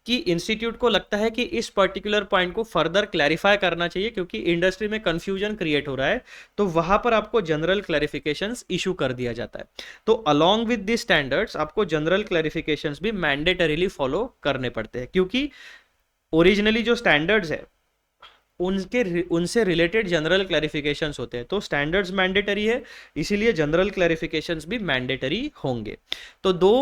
कि इंस्टीट्यूट को लगता है कि इस पर्टिकुलर पॉइंट को फर्दर क्लैरिफाई करना चाहिए क्योंकि इंडस्ट्री में कंफ्यूजन क्रिएट हो रहा है, तो वहां पर आपको जनरल क्लैरिफिकेशंस इशू कर दिया जाता है। तो अलोंग विद दिस स्टैंडर्ड्स आपको जनरल क्लैरिफिकेशंस भी मैंडेटरीली फॉलो करने पड़ते हैं, क्योंकि ओरिजिनली जो स्टैंडर्ड्स है उनसे रिलेटेड जनरल क्लैरिफिकेशंस होते हैं। तो स्टैंडर्ड्स मैंडेटरी है, इसीलिए जनरल क्लैरिफिकेशंस भी मैंडेटरी होंगे। तो दो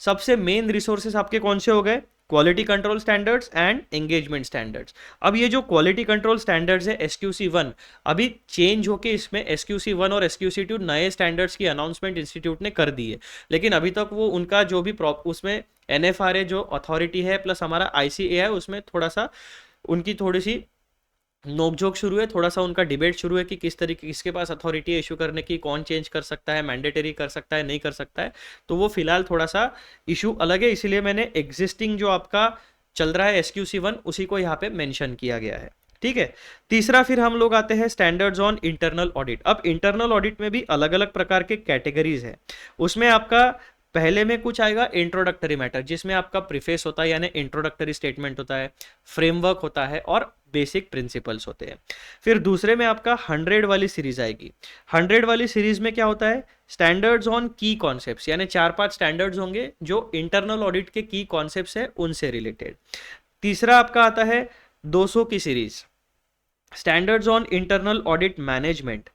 सबसे मेन रिसोर्सेस आपके कौन से हो गए, quality control standards and engagement standards. अब ये जो क्वालिटी कंट्रोल स्टैंडर्ड्स है SQC1, अभी चेंज होके इसमें SQC1 और SQC2 नए स्टैंडर्ड्स की अनाउंसमेंट इंस्टीट्यूट ने कर दी है, लेकिन अभी तक वो उनका जो भी उसमें NFRA जो अथॉरिटी है प्लस हमारा ICA है, उसमें थोड़ा सा उनकी थोड़ी सी नोकझोंक शुरू है, थोड़ा सा उनका डिबेट शुरू है कि किस तरीके किसके पास अथॉरिटी है इशू करने की, कौन चेंज कर सकता है, मैंडेटरी कर सकता है, नहीं कर सकता है। तो वो फिलहाल थोड़ा सा इशू अलग है, इसीलिए मैंने एग्जिस्टिंग जो आपका चल रहा है SQC1 उसी को यहाँ पे मेंशन किया गया है। ठीक है। तीसरा फिर हम लोग आते हैं स्टैंडर्ड्स ऑन इंटरनल ऑडिट। अब इंटरनल ऑडिट में भी अलग अलग प्रकार के कैटेगरीज है। उसमें आपका पहले में कुछ आएगा इंट्रोडक्टरी मैटर, जिसमें आपका प्रीफेस होता है यानी इंट्रोडक्टरी स्टेटमेंट होता है, फ्रेमवर्क होता है और बेसिक प्रिंसिपल्स होते हैं। फिर दूसरे में आपका 100 वाली सीरीज आएगी। 100 वाली सीरीज में क्या होता है, स्टैंडर्ड्स ऑन की कॉन्सेप्ट्स, यानी 4-5 स्टैंडर्ड्स होंगे जो इंटरनल ऑडिट के की कॉन्सेप्ट्स है उनसे रिलेटेड। तीसरा आपका आता है 200 की series, standards on internal audit management.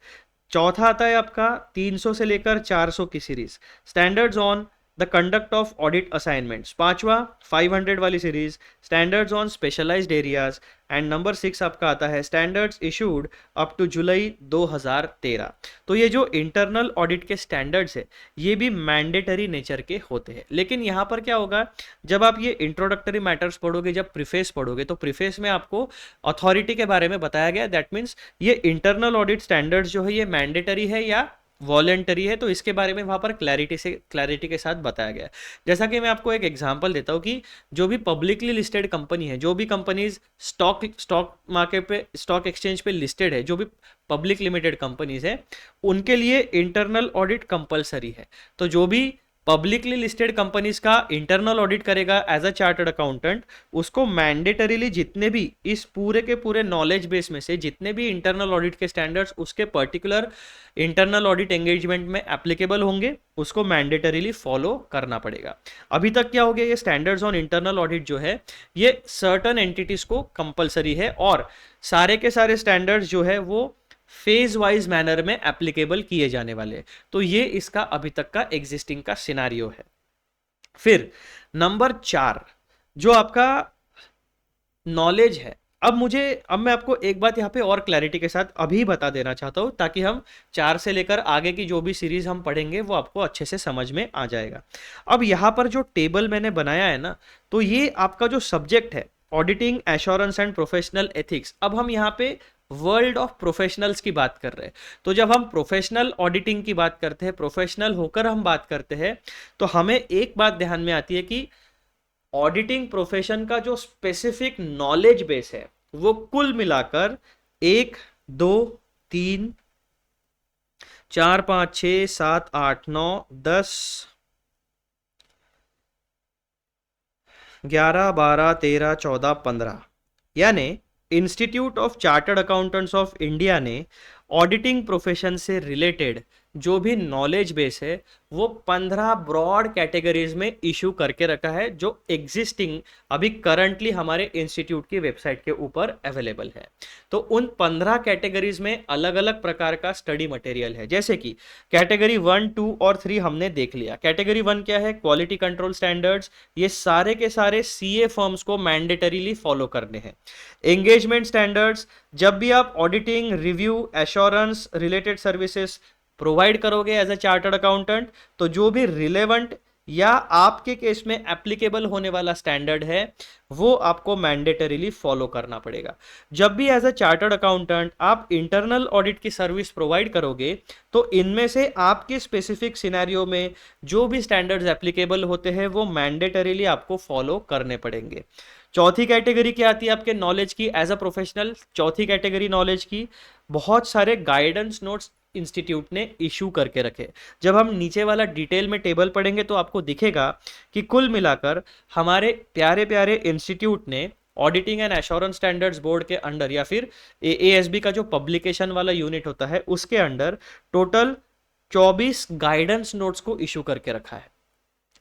चौथा आता है आपका 300 से लेकर 400 की series, standards on the conduct of audit assignments. पांचवा 500 वाली series, standards on specialised areas. And number 6 आपका आता है standards issued up to July 2013। तो ये जो इंटरनल ऑडिट के स्टैंडर्ड्स है ये भी मैंडेटरी नेचर के होते हैं। लेकिन यहाँ पर क्या होगा, जब आप ये इंट्रोडक्टरी मैटर्स पढ़ोगे, जब प्रीफेस पढ़ोगे, तो प्रीफेस में आपको अथॉरिटी के बारे में बताया गया। दैट मीन्स ये इंटरनल ऑडिट स्टैंडर्ड्स जो है ये मैंडेटरी है या वॉलेंटरी है, तो इसके बारे में वहां पर क्लैरिटी के साथ बताया गया है। जैसा कि मैं आपको एक एग्जांपल देता हूं कि जो भी पब्लिकली लिस्टेड कंपनी है, जो भी कंपनीज स्टॉक मार्केट पे, स्टॉक एक्सचेंज पे लिस्टेड है, जो भी पब्लिक लिमिटेड कंपनीज है, उनके लिए इंटरनल ऑडिट कंपलसरी है। तो जो भी पब्लिकली लिस्टेड कंपनीज का इंटरनल ऑडिट करेगा एज अ चार्टर्ड अकाउंटेंट, उसको मैंडेटरीली जितने भी इस पूरे के पूरे नॉलेज बेस में से जितने भी इंटरनल ऑडिट के स्टैंडर्ड्स उसके पर्टिकुलर इंटरनल ऑडिट एंगेजमेंट में एप्लीकेबल होंगे, उसको मैंडेटरीली फॉलो करना पड़ेगा। अभी तक क्या हो गया, ये स्टैंडर्ड्स ऑन इंटरनल ऑडिट जो है ये सर्टन एंटिटीज को कंपलसरी है और सारे के सारे स्टैंडर्ड्स जो है वो फेज वाइज मैनर में एप्लीकेबल किए जाने वाले। तो ये इसका अभी तक का एग्जिस्टिंग का सिनारियो है। फिर नंबर 4 जो आपका नॉलेज है। अब मैं आपको एक बात यहाँ पे और क्लैरिटी के साथ अभी बता देना चाहता हूँ ताकि हम 4 से लेकर आगे की जो भी सीरीज हम पढ़ेंगे वो आपको अच्छे से समझ में आ जाएगा। अब यहाँ पर जो टेबल मैंने बनाया है ना, तो ये आपका जो सब्जेक्ट है auditing assurance and professional ethics. अब हम यहाँ पे वर्ल्ड ऑफ प्रोफेशनल्स की बात कर रहे हैं। तो जब हम प्रोफेशनल ऑडिटिंग की बात करते हैं, प्रोफेशनल होकर हम बात करते हैं, तो हमें एक बात ध्यान में आती है कि ऑडिटिंग प्रोफेशन का जो स्पेसिफिक नॉलेज बेस है वो कुल मिलाकर 1 2 3 4 5 6 7 8 9 10 11 12 13 14 15, यानी institute of chartered accountants of India ने ऑडिटिंग प्रोफेशन से रिलेटेड जो भी नॉलेज बेस है वो 15 ब्रॉड कैटेगरीज में इशू करके रखा है, जो एग्जिस्टिंग अभी करंटली हमारे इंस्टीट्यूट की वेबसाइट के ऊपर अवेलेबल है। तो उन 15 कैटेगरीज में अलग अलग प्रकार का स्टडी मटेरियल है। जैसे कि कैटेगरी 1 2 और 3 हमने देख लिया। कैटेगरी 1 क्या है, क्वालिटी कंट्रोल स्टैंडर्ड्स। ये सारे के सारे सीए फर्म्स को मैंडेटरीली फॉलो करने हैं। एंगेजमेंट स्टैंडर्ड्स, जब भी आप auditing, review, assurance related services provide करोगे एज अ चार्टर्ड अकाउंटेंट, तो जो भी रिलेवेंट या आपके केस में एप्लीकेबल होने वाला स्टैंडर्ड है, वो आपको मैंडेटरीली फॉलो करना पड़ेगा। जब भी एज अ चार्टर्ड अकाउंटेंट आप इंटरनल ऑडिट की सर्विस प्रोवाइड करोगे, तो इनमें से आपके स्पेसिफिक सिनेरियो में जो भी स्टैंडर्ड्स एप्लीकेबल होते हैं वो मैंडेटरीली आपको फॉलो करने पड़ेंगे। चौथी कैटेगरी क्या आती है आपके नॉलेज की एज अ प्रोफेशनल? चौथी कैटेगरी नॉलेज की, बहुत सारे गाइडेंस नोट्स इंस्टीट्यूट ने इशू करके रखे। जब हम नीचे वाला डिटेल में टेबल पढ़ेंगे तो आपको दिखेगा कि कुल मिलाकर हमारे प्यारे प्यारे इंस्टीट्यूट ने auditing and assurance standards board के अंडर या फिर एएसबी का जो पब्लिकेशन वाला यूनिट होता है उसके अंडर टोटल 24 गाइडेंस नोट्स को इशू करके रखा है।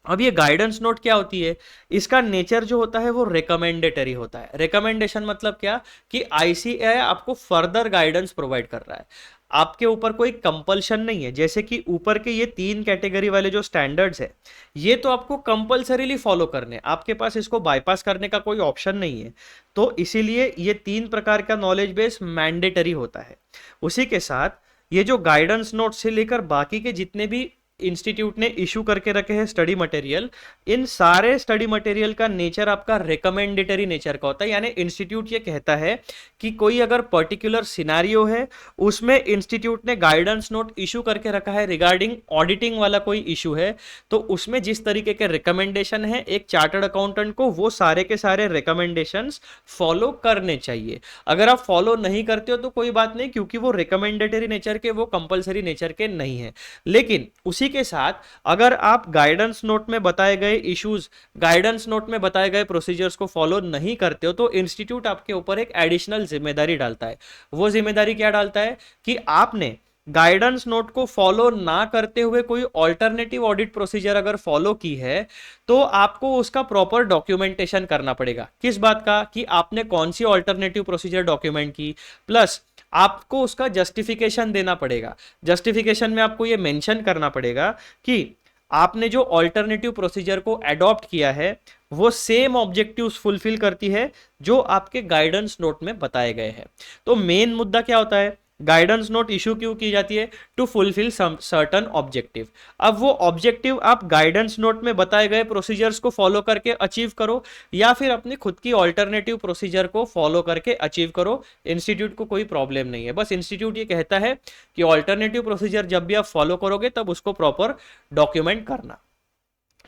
अब ये गाइडेंस नोट क्या होती है? इसका नेचर जो होता है वो रिकमेंडेटरी होता है। रिकमेंडेशन मतलब क्या कि आईसीएआई आपको फर्दर गाइडेंस प्रोवाइड कर रहा है, आपके ऊपर कोई कंपल्शन नहीं है। जैसे कि ऊपर के ये 3 कैटेगरी वाले जो स्टैंडर्ड्स है ये तो आपको कंपल्सरीली फॉलो करने, आपके पास इसको बाईपास करने का कोई ऑप्शन नहीं है। तो इसीलिए ये 3 प्रकार का नॉलेज बेस मैंडेटरी होता है। उसी के साथ ये जो गाइडेंस नोट से लेकर बाकी के जितने भी इंस्टीट्यूट ने इशू करके रखे हैं स्टडी मटेरियल, इन सारे स्टडी मटेरियल का नेचर आपका रिकमेंडेटरी नेचर का होता है। यानी इंस्टीट्यूट ये कहता है कि कोई अगर पर्टिकुलर सिनेरियो है उसमें इंस्टीट्यूट ने गाइडेंस नोट इशू करके रखा है रिगार्डिंग ऑडिटिंग वाला कोई इशू है, तो उसमें जिस तरीके के रिकमेंडेशन है एक चार्टर्ड अकाउंटेंट को वो सारे के सारे रिकमेंडेशंस फॉलो करने चाहिए। अगर आप फॉलो नहीं करते हो तो कोई बात नहीं, क्योंकि वो रिकमेंडेटरी नेचर के, वो कंपलसरी नेचर के नहीं है। लेकिन उसी के साथ अगर आप गाइडेंस नोट में बताए गए इश्यूज, गाइडेंस नोट में बताए गए प्रोसीजर्स को फॉलो नहीं करते हो तो इंस्टीट्यूट आपके ऊपर एक एडिशनल जिम्मेदारी डालता है। वो जिम्मेदारी क्या डालता है कि आपने गाइडेंस नोट को फॉलो ना करते हुए कोई ऑल्टरनेटिव ऑडिट प्रोसीजर अगर फॉलो की है तो आपको उसका प्रॉपर डॉक्यूमेंटेशन करना पड़ेगा। किस बात का? कि आपने कौन सी ऑल्टरनेटिव प्रोसीजर डॉक्यूमेंट की, प्लस आपको उसका जस्टिफिकेशन देना पड़ेगा। जस्टिफिकेशन में आपको यह मेंशन करना पड़ेगा कि आपने जो ऑल्टरनेटिव प्रोसीजर को अडॉप्ट किया है वो सेम ऑब्जेक्टिव्स फुलफिल करती है जो आपके गाइडेंस नोट में बताए गए हैं। तो मेन मुद्दा क्या होता है? गाइडेंस नोट इशू क्यों की जाती है? To fulfil some certain objective. अब वो ऑब्जेक्टिव आप गाइडेंस नोट में बताए गए प्रोसीजर्स को फॉलो करके अचीव करो या फिर अपनी खुद की ऑल्टरनेटिव प्रोसीजर को फॉलो करके अचीव करो, इंस्टीट्यूट को कोई प्रॉब्लम नहीं है। बस इंस्टीट्यूट ये कहता है कि ऑल्टरनेटिव प्रोसीजर जब भी आप फॉलो करोगे तब उसको प्रॉपर डॉक्यूमेंट करना।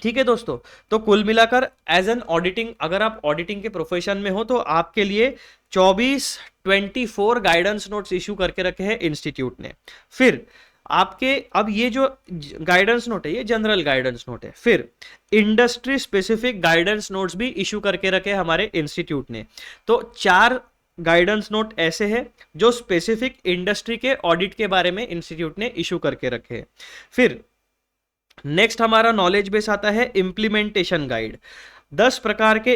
ठीक है दोस्तों, तो कुल मिलाकर एज एन ऑडिटिंग, अगर आप ऑडिटिंग के प्रोफेशन में हो तो आपके लिए 24 गाइडेंस नोट्स इशू करके रखे हैं इंस्टीट्यूट ने। फिर आपके, अब ये जो गाइडेंस नोट है ये जनरल गाइडेंस नोट है, फिर इंडस्ट्री स्पेसिफिक गाइडेंस नोट्स भी इशू करके रखे हमारे इंस्टीट्यूट ने। तो 4 गाइडेंस नोट ऐसे हैं जो स्पेसिफिक इंडस्ट्री के ऑडिट के बारे में इंस्टीट्यूट ने इशू करके रखे हैं। फिर नेक्स्ट हमारा नॉलेज बेस आता है इंप्लीमेंटेशन गाइड। 10 प्रकार के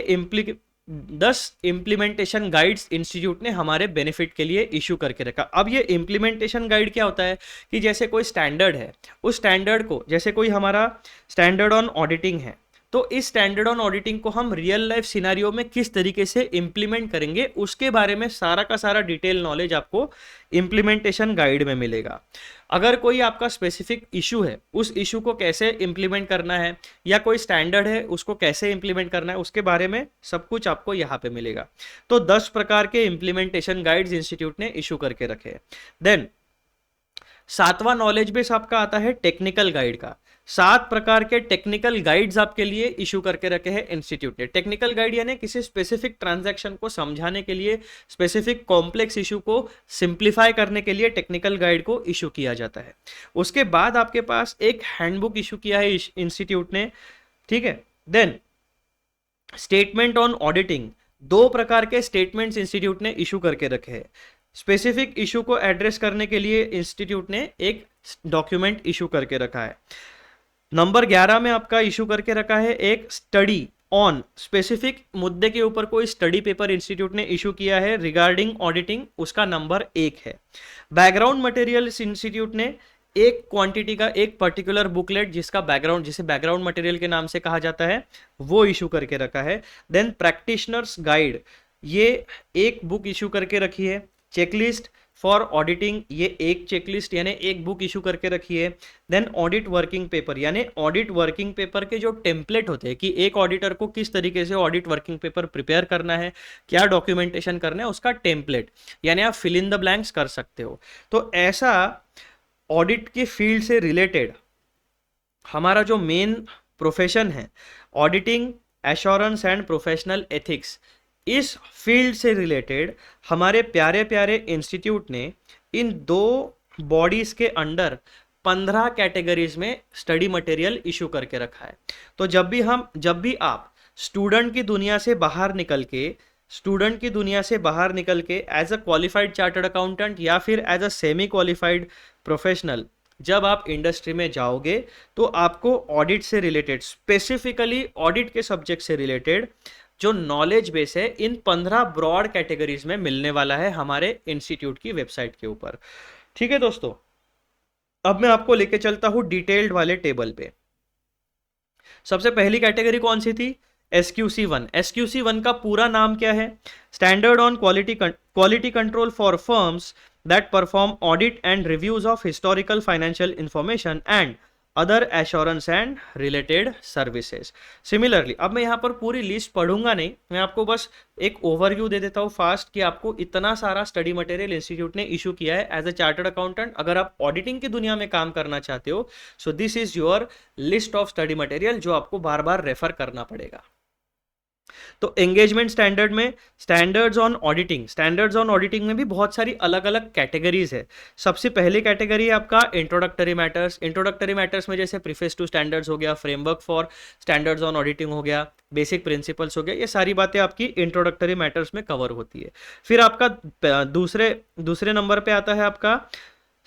10 इंप्लीमेंटेशन गाइड्स इंस्टीट्यूट ने हमारे बेनिफिट के लिए इशू करके रखा। अब ये इंप्लीमेंटेशन गाइड क्या होता है कि जैसे कोई स्टैंडर्ड है, उस स्टैंडर्ड को, जैसे कोई हमारा स्टैंडर्ड ऑन ऑडिटिंग है, तो इस स्टैंडर्ड ऑन ऑडिटिंग को हम रियल लाइफ सिनेरियो में किस तरीके से इंप्लीमेंट करेंगे उसके बारे में सारा का सारा डिटेल नॉलेज आपको इंप्लीमेंटेशन गाइड में मिलेगा। अगर कोई आपका स्पेसिफिक इशू है, उस इशू को कैसे इंप्लीमेंट करना है, या कोई स्टैंडर्ड है उसको कैसे इंप्लीमेंट करना है, उसके बारे में सब कुछ आपको यहाँ पे मिलेगा। तो 10 प्रकार के इंप्लीमेंटेशन गाइड्स इंस्टीट्यूट ने इशू करके रखे हैं। देन 7वां नॉलेज बेस आपका आता है टेक्निकल गाइड का। 7 प्रकार के टेक्निकल गाइड्स आपके लिए इशू करके रखे हैं इंस्टीट्यूट ने। टेक्निकल गाइड यानी किसी स्पेसिफिक ट्रांजैक्शन को समझाने के लिए, स्पेसिफिक कॉम्प्लेक्स इशू को सिंप्लीफाई करने के लिए टेक्निकल गाइड को इशू किया जाता है। उसके बाद आपके पास एक हैंडबुक इशू किया है इंस्टीट्यूट ने, ठीक है। देन स्टेटमेंट ऑन ऑडिटिंग, 2 प्रकार के स्टेटमेंट्स इंस्टीट्यूट ने इशू करके रखे हैं। स्पेसिफिक इशू को एड्रेस करने के लिए इंस्टीट्यूट ने एक डॉक्यूमेंट इशू करके रखा है। नंबर 11 में आपका इशू करके रखा है एक स्टडी ऑन, स्पेसिफिक मुद्दे के ऊपर कोई स्टडी पेपर इंस्टीट्यूट ने इशू किया है रिगार्डिंग ऑडिटिंग, उसका नंबर 1 है। बैकग्राउंड मटेरियल इंस्टीट्यूट ने एक क्वांटिटी का एक पर्टिकुलर बुकलेट जिसका बैकग्राउंड, जिसे बैकग्राउंड मटेरियल के नाम से कहा जाता है, वो इशू करके रखा है। देन प्रैक्टिशनर्स गाइड, ये एक बुक इशू करके रखी है। चेकलिस्ट, फॉर ऑडिटिंग, ये एक चेकलिस्ट यानी एक बुक इशू करके रखी है। देन ऑडिट वर्किंग पेपर, यानी ऑडिट वर्किंग पेपर के जो टेम्पलेट होते हैं कि एक ऑडिटर को किस तरीके से ऑडिट वर्किंग पेपर प्रिपेयर करना है, क्या डॉक्यूमेंटेशन करना है, उसका टेम्पलेट, यानी आप फिल इन द ब्लैंक्स कर सकते हो। तो ऐसा ऑडिट की फील्ड से रिलेटेड हमारा जो मेन प्रोफेशन है, auditing, assurance and professional ethics, इस फील्ड से रिलेटेड हमारे प्यारे प्यारे इंस्टीट्यूट ने इन दो बॉडीज के अंडर 15 कैटेगरीज में स्टडी मटेरियल इशू करके रखा है। तो जब भी आप स्टूडेंट की दुनिया से बाहर निकल के as a qualified chartered accountant या फिर as a semi qualified professional जब आप इंडस्ट्री में जाओगे, तो आपको ऑडिट से रिलेटेड, स्पेसिफिकली ऑडिट के सब्जेक्ट से रिलेटेड जो नॉलेज बेस है इन 15 ब्रॉड कैटेगरीज में मिलने वाला है हमारे इंस्टीट्यूट की वेबसाइट के ऊपर। ठीक है दोस्तों, अब मैं आपको लेके चलता हूं डिटेल्ड वाले टेबल पे। सबसे पहली कैटेगरी कौन सी थी? SQC1। SQC1 का पूरा नाम क्या है? Standard on quality control for firms that perform audit and reviews of historical financial information and other assurance and related services। Similarly, अब मैं यहाँ पर पूरी लिस्ट पढ़ूंगा नहीं, मैं आपको बस एक ओवरव्यू दे देता हूँ फास्ट कि आपको इतना सारा स्टडी मटेरियल इंस्टीट्यूट ने इशू किया है एज अ चार्टर्ड अकाउंटेंट। अगर आप ऑडिटिंग की दुनिया में काम करना चाहते हो, so this is your list of study material जो आपको बार बार रेफर करना पड़ेगा। तो एंगेजमेंट स्टैंडर्ड में स्टैंडर्ड्स ऑन ऑडिटिंग में भी बहुत सारी अलग अलग कैटेगरीज है। सबसे पहली कैटेगरी है आपका इंट्रोडक्टरी मैटर्स में जैसे प्रीफेस टू स्टैंडर्ड्स हो गया, framework for standards on auditing हो गया, बेसिक प्रिंसिपल्स हो गया, ये सारी बातें आपकी इंट्रोडक्टरी मैटर्स में कवर होती है। फिर आपका दूसरे नंबर पे आता है आपका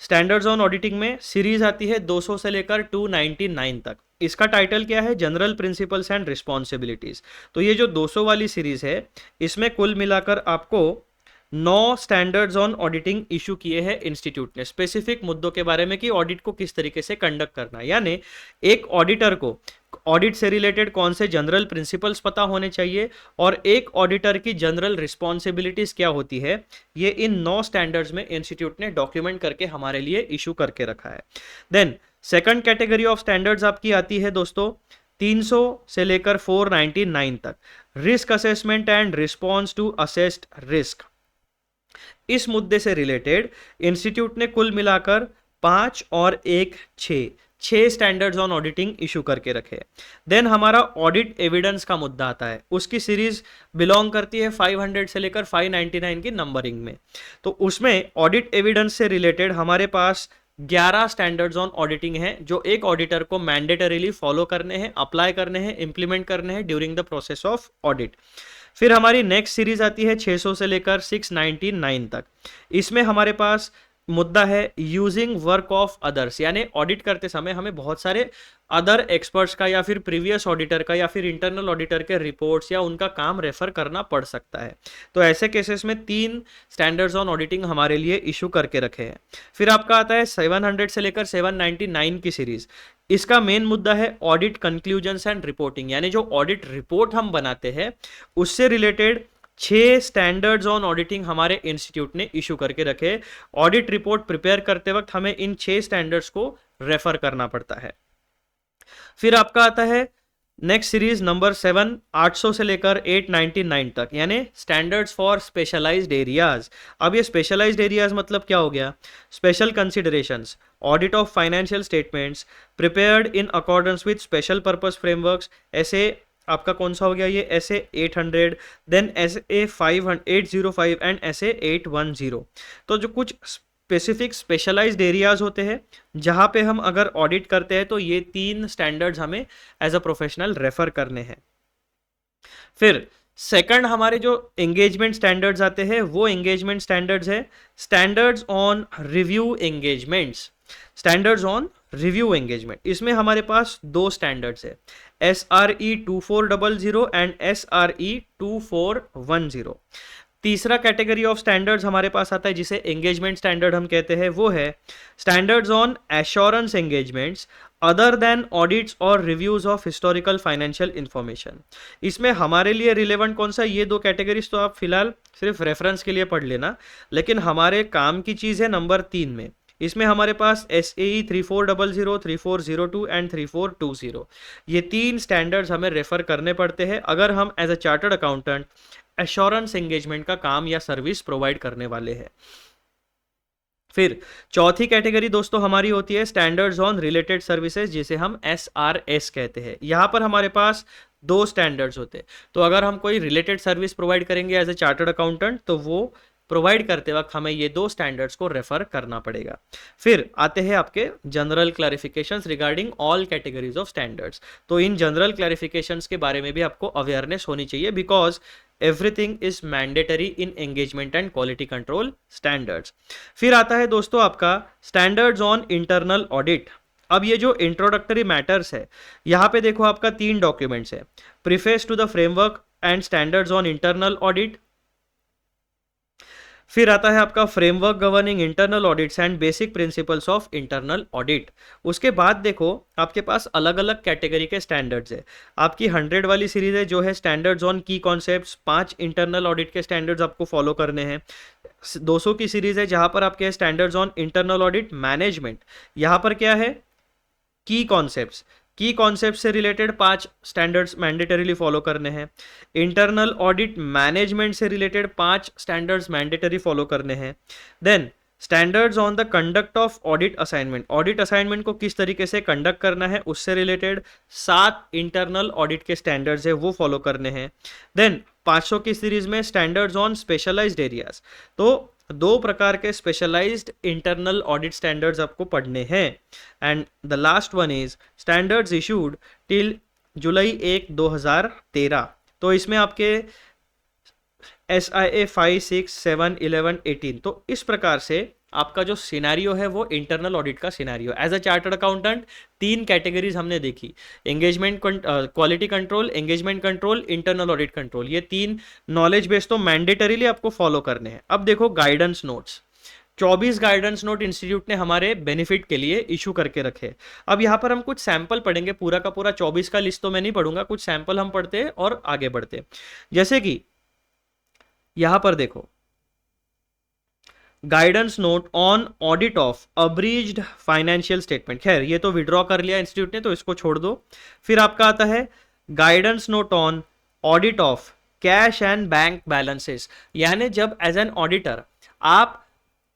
स्टैंडर्ड्स ऑन ऑडिटिंग में सीरीज आती है 200 से लेकर 299 तक। इसका टाइटल क्या है? General principles and responsibilities. तो ये जो 200 वाली सीरीज है, इसमें कुल मिलाकर आपको 9 स्टैंडर्ड्स ऑन ऑडिटिंग इशू किए हैं इंस्टीट्यूट ने, स्पेसिफिक मुद्दों के बारे में कि ऑडिट को किस तरीके से कंडक्ट करना है। यानी एक ऑडिटर को ऑडिट से रिलेटेड कौन से जनरल प्रिंसिपल्स पता होने चाहिए और एक ऑडिटर की जनरल रिस्पॉन्सिबिलिटीज क्या होती है, ये इन 9 स्टैंडर्ड्स में इंस्टीट्यूट ने डॉक्यूमेंट करके हमारे लिए इशू करके रखा है। Then second category of standards आपकी आती है दोस्तों 300 से लेकर 499 तक, risk assessment and response to assessed risk. इस मुद्दे से रिलेटेड इंस्टीट्यूट ने कुल मिलाकर 5 और 1 6 स्टैंडर्ड्स ऑन ऑडिटिंग इशू करके रखे। देन हमारा ऑडिट एविडेंस का मुद्दा आता है, उसकी सीरीज बिलोंग करती है 500 से लेकर 599 की नंबरिंग में। तो उसमें ऑडिट एविडेंस से रिलेटेड हमारे पास 11 स्टैंडर्ड्स ऑन ऑडिटिंग है जो एक ऑडिटर को मैंडेटरीली फॉलो करने हैं, अप्लाई करने हैं, इंप्लीमेंट करने हैं during the process of audit. फिर हमारी नेक्स्ट सीरीज आती है 600 से लेकर 699 तक। इसमें हमारे पास मुद्दा है यूजिंग वर्क ऑफ अदर्स, यानी ऑडिट करते समय हमें बहुत सारे अदर एक्सपर्ट्स का या फिर प्रीवियस ऑडिटर का या फिर इंटरनल ऑडिटर के रिपोर्ट्स या उनका काम रेफर करना पड़ सकता है। तो ऐसे केसेस में 3 स्टैंडर्ड्स ऑन ऑडिटिंग हमारे लिए इशू करके रखे हैं। फिर आपका आता है 700 से लेकर 799 की सीरीज। इसका मेन मुद्दा है ऑडिट कंक्लूजन्स एंड रिपोर्टिंग, यानी जो ऑडिट रिपोर्ट हम बनाते हैं उससे रिलेटेड 6 स्टैंडर्ड्स ऑन ऑडिटिंग हमारे इंस्टीट्यूट ने इशू करके रखे। ऑडिट रिपोर्ट प्रिपेयर करते वक्त हमें इन 6 स्टैंडर्ड्स को रेफर करना पड़ता है। फिर आपका आता है नेक्स्ट सीरीज नंबर 7 800 से लेकर 899 तक, यानी स्टैंडर्ड्स फॉर स्पेशलाइज्ड एरियाज। अब ये स्पेशलाइज्ड एरियाज मतलब क्या हो गया? Special considerations, audit of financial statements prepared in accordance with special purpose frameworks. ऐसे आपका कौन सा हो गया? ये SA 800, then SA 805 and SA 810। तो जो कुछ स्पेसिफिक स्पेशलाइज्ड एरियाज होते हैं जहां पे हम अगर ऑडिट करते हैं तो ये 3 स्टैंडर्ड्स हमें एज अ प्रोफेशनल रेफर करने हैं। फिर सेकंड हमारे जो एंगेजमेंट स्टैंडर्ड्स आते हैं वो एंगेजमेंट स्टैंडर्ड्स है standards on review engagements. Standards on review engagement, इसमें हमारे पास 2 स्टैंडर्ड्स है SRE 2400 एंड SRE 2410। तीसरा कैटेगरी ऑफ स्टैंडर्ड्स हमारे पास आता है जिसे एंगेजमेंट स्टैंडर्ड हम कहते हैं, वो है standards on assurance engagements other than audits और reviews of historical financial information. इसमें हमारे लिए रिलेवेंट कौन सा, ये दो कैटेगरीज तो आप फिलहाल सिर्फ रेफरेंस के लिए पढ़ लेना, लेकिन हमारे काम की चीज है नंबर 3 में। इसमें हमारे पास SAE 3400, 3402 एंड 3420, ये 3 स्टैंडर्ड्स हमें रेफर करने पड़ते हैं अगर हम as a chartered accountant assurance engagement का काम या सर्विस प्रोवाइड करने वाले हैं। फिर चौथी कैटेगरी दोस्तों हमारी होती है स्टैंडर्ड्स ऑन रिलेटेड सर्विसेज, जिसे हम SRS कहते हैं। यहाँ पर हमारे पास 2 स्टैंडर्ड्स होते हैं। तो अगर हम कोई रिलेटेड सर्विस प्रोवाइड करेंगे एज ए चार्टर्ड अकाउंटेंट, तो वो प्रोवाइड करते वक्त हमें ये 2 स्टैंडर्ड्स को रेफर करना पड़ेगा। फिर आते हैं आपके general clarifications regarding all categories of standards. तो इन जनरल क्लैरिफिकेशंस के बारे में भी आपको अवेयरनेस होनी चाहिए, because everything is mandatory in engagement and quality control standards. फिर आता है दोस्तों आपका स्टैंडर्ड्स ऑन इंटरनल ऑडिट। अब ये जो इंट्रोडक्टरी मैटर्स है, यहाँ पे देखो आपका 3 डॉक्यूमेंट्स है, preface to the framework and standards on internal audit. फिर आता है आपका framework governing internal audits and basic principles of internal audit. उसके बाद देखो आपके पास अलग अलग कैटेगरी के स्टैंडर्ड्स है। आपकी 100 वाली सीरीज है जो है स्टैंडर्ड्स ऑन की कॉन्सेप्ट्स, 5 इंटरनल ऑडिट के स्टैंडर्ड्स आपको फॉलो करने हैं। 200 की सीरीज है जहां पर आपके standards on internal audit management. यहाँ पर क्या है, की कॉन्सेप्ट्स, की कॉन्सेप्ट से रिलेटेड 5 स्टैंडर्ड्स मैंडेटरीली फॉलो करने हैं। इंटरनल ऑडिट मैनेजमेंट से रिलेटेड 5 स्टैंडर्ड्स मैंडेटरी फॉलो करने हैं। Then standards on the conduct of audit assignment, audit assignment को किस तरीके से कंडक्ट करना है उससे रिलेटेड 7 इंटरनल ऑडिट के स्टैंडर्ड्स है वो फॉलो करने हैं। देन 500 की सीरीज में स्टैंडर्ड्स ऑन स्पेशलाइज्ड एरियाज, तो 2 प्रकार के स्पेशलाइज्ड इंटरनल ऑडिट स्टैंडर्ड्स आपको पढ़ने हैं। And the last one is standards issued till July 1, 2013। तो इसमें आपके SIA 5, 6, 7, 11, 18। तो इस प्रकार से आपका जो सिनेरियो है वो इंटरनल ऑडिट का scenario. As a chartered accountant 3 categories हमने देखी, engagement quality control, engagement control, internal audit control. ये 3 नॉलेज बेस तो मैंडेटरीली आपको फॉलो करने हैं। अब देखो guidance notes, 24 guidance note institute ने हमारे बेनिफिट के लिए इशू करके रखे। अब यहाँ पर हम कुछ सैंपल पढ़ेंगे, पूरा का पूरा 24 का लिस्ट तो मैं नहीं पढ़ूंगा, कुछ सैंपल हम पढ़ते हैं और आगे बढ़ते हैं। जैसे कि यहां पर देखो guidance note on audit of abridged financial statement, खैर ये तो विड्रॉ कर लिया इंस्टीट्यूट ने तो इसको छोड़ दो। फिर आपका आता है guidance note on audit of cash and bank balances, यानी जब एज एन ऑडिटर आप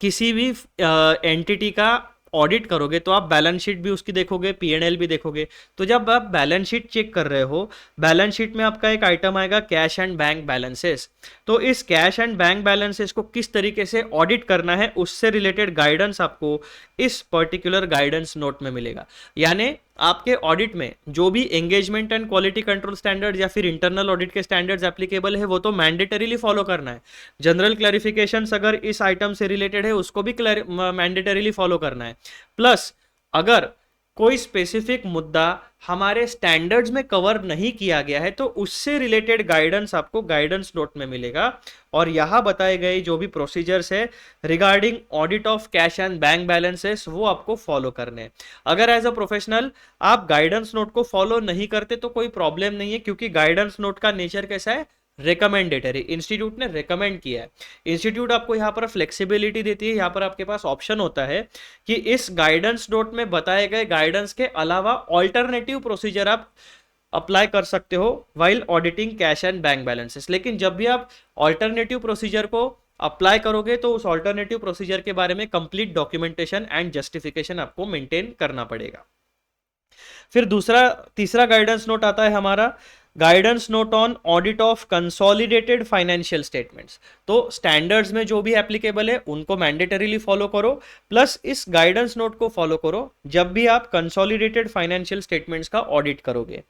किसी भी एंटिटी का ऑडिट करोगे तो आप बैलेंस शीट भी उसकी देखोगे, P&L भी देखोगे। तो जब आप बैलेंस शीट चेक कर रहे हो, बैलेंस शीट में आपका एक आइटम आएगा कैश एंड बैंक बैलेंसेस। तो इस कैश एंड बैंक बैलेंसेस को किस तरीके से ऑडिट करना है उससे रिलेटेड गाइडेंस आपको इस पर्टिकुलर गाइडेंस नोट में मिलेगा। यानी आपके ऑडिट में जो भी engagement and quality control standard या फिर इंटरनल ऑडिट के स्टैंडर्ड्स एप्लीकेबल है वो तो मैंडेटरीली फॉलो करना है। जनरल क्लैरिफिकेशंस अगर इस आइटम से रिलेटेड है उसको भी मैंडेटरीली फॉलो करना है। प्लस अगर कोई स्पेसिफिक मुद्दा हमारे स्टैंडर्ड्स में कवर नहीं किया गया है तो उससे रिलेटेड गाइडेंस आपको गाइडेंस नोट में मिलेगा। और यहां बताए गए जो भी प्रोसीजर्स है regarding audit of cash and bank balances वो आपको फॉलो करने हैं। अगर एज अ प्रोफेशनल आप गाइडेंस नोट को फॉलो नहीं करते तो कोई प्रॉब्लम नहीं है, क्योंकि गाइडेंस नोट का नेचर कैसा है, रिकमेंडेटरी, इंस्टीट्यूट ने रिकमेंड किया है। इंस्टीट्यूट आपको यहाँ पर फ्लेक्सिबिलिटी देती है, यहाँ पर आपके पास ऑप्शन होता है कि इस गाइडेंस नोट में बताए गए गाइडेंस के अलावा ऑल्टरनेटिव प्रोसीजर आप अप्लाई कर सकते हो while auditing cash and bank balances. लेकिन जब भी आप ऑल्टरनेटिव प्रोसीजर को अप्लाई करोगे तो उस ऑल्टरनेटिव प्रोसीजर के बारे में कंप्लीट डॉक्यूमेंटेशन एंड जस्टिफिकेशन आपको मेंटेन करना पड़ेगा। फिर तीसरा गाइडेंस नोट आता है हमारा guidance note on audit of consolidated financial statements. तो स्टैंडर्ड्स में जो भी एप्लीकेबल है उनको मैंडेटरीली फॉलो करो, प्लस इस गाइडेंस नोट को फॉलो करो जब भी आप कंसोलिडेटेड फाइनेंशियल स्टेटमेंट्स का ऑडिट करोगे।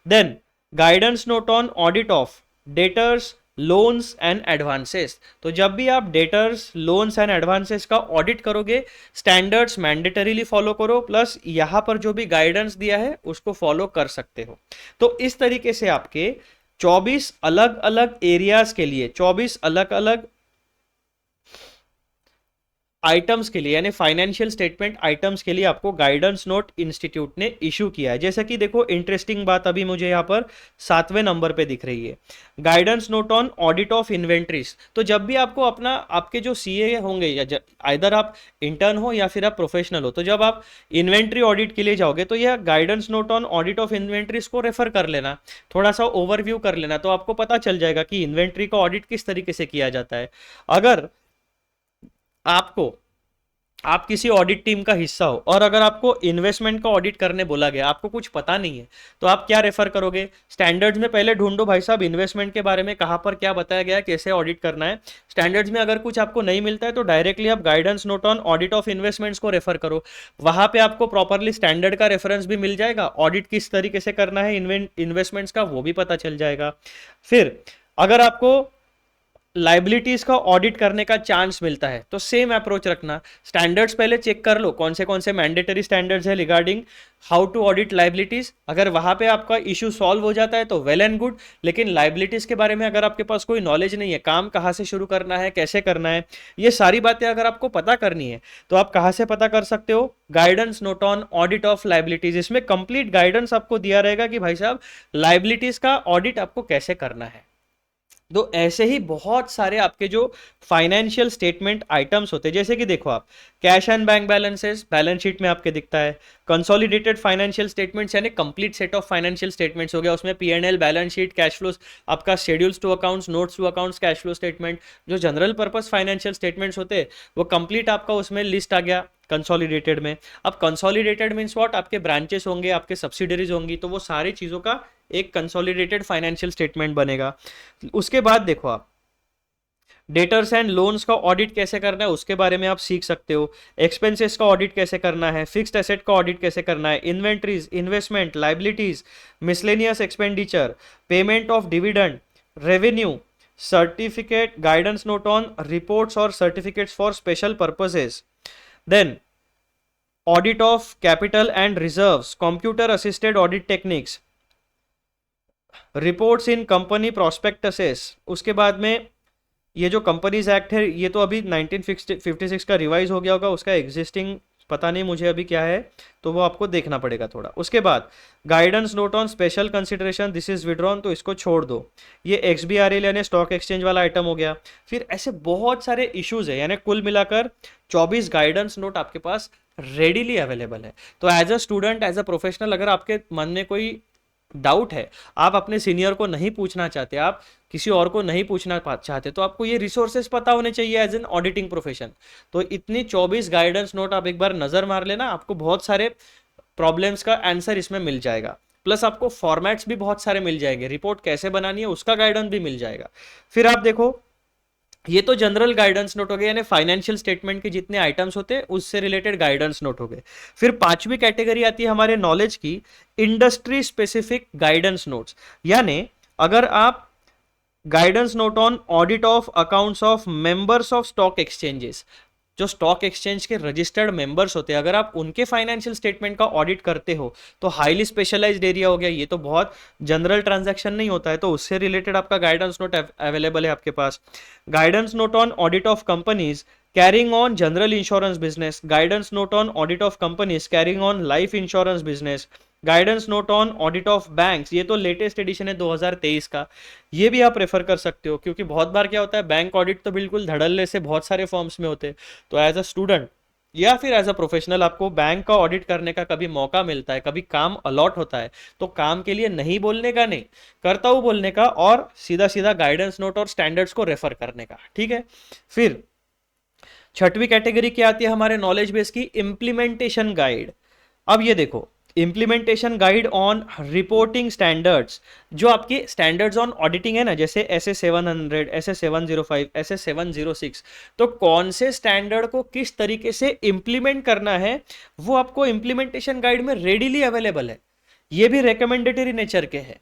Then guidance note on audit of debtors, loans and advances. तो जब भी आप डेटर्स, लोन्स एंड एडवांसेस का ऑडिट करोगे स्टैंडर्ड्स मैंडेटरीली फॉलो करो, प्लस यहां पर जो भी गाइडेंस दिया है उसको फॉलो कर सकते हो। तो इस तरीके से आपके 24 अलग अलग एरियाज के लिए 24 अलग अलग आइटम्स के लिए यानी फाइनेंशियल स्टेटमेंट आइटम्स के लिए आपको गाइडेंस नोट इंस्टीट्यूट ने इशू किया है। जैसा कि देखो इंटरेस्टिंग बात अभी मुझे यहाँ पर 7वें नंबर पे दिख रही है, guidance note on audit of inventories. तो जब भी आपको अपना आपके जो सीए होंगे या इधर आप इंटर्न हो या फिर आप प्रोफेशनल हो, तो जब आप इन्वेंट्री ऑडिट के लिए जाओगे तो यह guidance note on audit of inventories को रेफर कर लेना, थोड़ा सा ओवरव्यू कर लेना, तो आपको पता चल जाएगा कि इन्वेंट्री का ऑडिट किस तरीके से किया जाता है। अगर आपको आप किसी ऑडिट टीम का हिस्सा हो और अगर आपको इन्वेस्टमेंट का ऑडिट करने बोला गया, आपको कुछ पता नहीं है, तो आप क्या रेफर करोगे? स्टैंडर्ड्स में पहले ढूंढो भाई साहब इन्वेस्टमेंट के बारे में कहां पर क्या बताया गया है, कैसे ऑडिट करना है। स्टैंडर्ड्स में अगर कुछ आपको नहीं मिलता है तो डायरेक्टली आप guidance note on audit of investments को रेफर करो, वहां पे आपको प्रॉपरली स्टैंडर्ड का रेफरेंस भी मिल जाएगा, ऑडिट किस तरीके से करना है इन्वेस्टमेंट्स का वो भी पता चल जाएगा। फिर अगर आपको लाइबिलिटीज का ऑडिट करने का चांस मिलता है तो सेम अप्रोच रखना, स्टैंडर्ड्स पहले चेक कर लो कौन से मैंडेटरी स्टैंडर्ड्स है regarding how to audit liabilities. अगर वहां पे आपका इशू सॉल्व हो जाता है तो वेल एंड गुड, लेकिन लाइबिलिटीज के बारे में अगर आपके पास कोई नॉलेज नहीं है, काम कहां से शुरू करना है, कैसे करना है, ये सारी बातें अगर आपको पता करनी है तो आप कहां से पता कर सकते हो? Guidance note on audit of liabilities. इसमें कंप्लीट गाइडेंस आपको दिया रहेगा कि भाई साहब लाइबिलिटीज का ऑडिट आपको कैसे करना है। तो ऐसे ही बहुत सारे आपके जो फाइनेंशियल स्टेटमेंट आइटम्स होते हैं, जैसे कि देखो आप cash and bank balances balance sheet में आपके दिखता है, कंसोलिडेटेड फाइनेंशियल स्टेटमेंट्स यानी complete set of financial statements हो गया, उसमें PNL, balance sheet, cash flows, आपका schedules to accounts, notes to accounts, cash flow statement, जो जनरल पर्पस फाइनेंशियल स्टेटमेंट्स होते हैं वो कंप्लीट आपका उसमें लिस्ट आ गया कंसोलिडेटेड में। अब कंसोलिडेटेड मीन्स व्हाट, आपके ब्रांचेस होंगे, आपके सब्सिडरीज होंगी, तो वो सारी चीजों का एक कंसोलिडेटेड फाइनेंशियल स्टेटमेंट बनेगा। उसके बाद देखो आप डेटर्स एंड लोन्स का ऑडिट कैसे करना है उसके बारे में आप सीख सकते हो, एक्सपेंसेस का ऑडिट कैसे करना है, फिक्स्ड एसेट का ऑडिट कैसे करना है, inventories, investment, liabilities, miscellaneous expenditure, payment of dividend, revenue, certificate, guidance note on reports और certificates for special purposes, then audit of capital and reserves, computer assisted audit techniques, reports in company prospectuses. उसके बाद में ये जो companies act है ये तो अभी 1956 का रिवाइज हो गया होगा, उसका एग्जिस्टिंग पता नहीं मुझे अभी क्या है, तो वो आपको देखना पड़ेगा थोड़ा। उसके बाद guidance note on special consideration, this is withdrawn, तो इसको छोड़ दो, ये XBRL यानी स्टॉक एक्सचेंज वाला आइटम हो गया। फिर ऐसे बहुत सारे इश्यूज है, यानी कुल मिलाकर 24 गाइडेंस नोट आपके पास रेडीली अवेलेबल है। तो as a student, as a professional, अगर आपके मन में कोई डाउट है, आप अपने सीनियर को नहीं पूछना चाहते, आप किसी और को नहीं पूछना चाहते, तो आपको ये रिसोर्सेज पता होने चाहिए एज एन ऑडिटिंग प्रोफेशन। तो इतनी 24 गाइडेंस नोट आप एक बार नजर मार लेना, आपको बहुत सारे प्रॉब्लम्स का आंसर इसमें मिल जाएगा, प्लस आपको फॉर्मेट्स भी बहुत सारे मिल जाएंगे, रिपोर्ट कैसे बनानी है उसका गाइडेंस भी मिल जाएगा। फिर आप देखो ये तो जनरल गाइडेंस नोट हो गए, यानी फाइनेंशियल स्टेटमेंट के जितने आइटम्स होते हैं उससे रिलेटेड गाइडेंस नोट हो गए। फिर पांचवी कैटेगरी आती है हमारे नॉलेज की, इंडस्ट्री स्पेसिफिक गाइडेंस नोट्स, यानी अगर आप guidance note on audit of accounts of members of stock exchanges, जो स्टॉक एक्सचेंज के रजिस्टर्ड मेंबर्स होते हैं, अगर आप उनके फाइनेंशियल स्टेटमेंट का ऑडिट करते हो तो हाईली स्पेशलाइज्ड एरिया हो गया, ये तो बहुत जनरल ट्रांजैक्शन नहीं होता है, तो उससे रिलेटेड आपका गाइडेंस नोट अवेलेबल है आपके पास। Guidance note on audit of companies carrying on general insurance business, guidance note on audit of companies carrying on life insurance business, guidance note on audit of banks, ये तो latest edition है 2023 का, ये भी आप रेफर कर सकते हो, क्योंकि बहुत बार क्या होता है बैंक ऑडिट तो बिल्कुल धड़ल्ले से बहुत सारे फॉर्म्स में होते हैं, तो एज अ स्टूडेंट या फिर एज अ प्रोफेशनल आपको बैंक का ऑडिट करने का कभी मौका मिलता है, कभी काम अलॉट होता है, तो काम के लिए नहीं बोलने का, नहीं करता हूं बोलने का, और सीधा सीधा गाइडेंस नोट और स्टैंडर्ड्स को रेफर करने का, ठीक है। फिर छठवीं कैटेगरी क्या आती है हमारे नॉलेज बेस की, इंप्लीमेंटेशन गाइड। अब ये देखो implementation guide on reporting standards, जो आपके स्टैंडर्ड्स ऑन ऑडिटिंग है ना, जैसे SS700, SS705, SS706, तो कौन से स्टैंडर्ड को किस तरीके से इंप्लीमेंट करना है वो आपको इंप्लीमेंटेशन गाइड में रेडीली अवेलेबल है, ये भी रिकमेंडेटरी नेचर के है।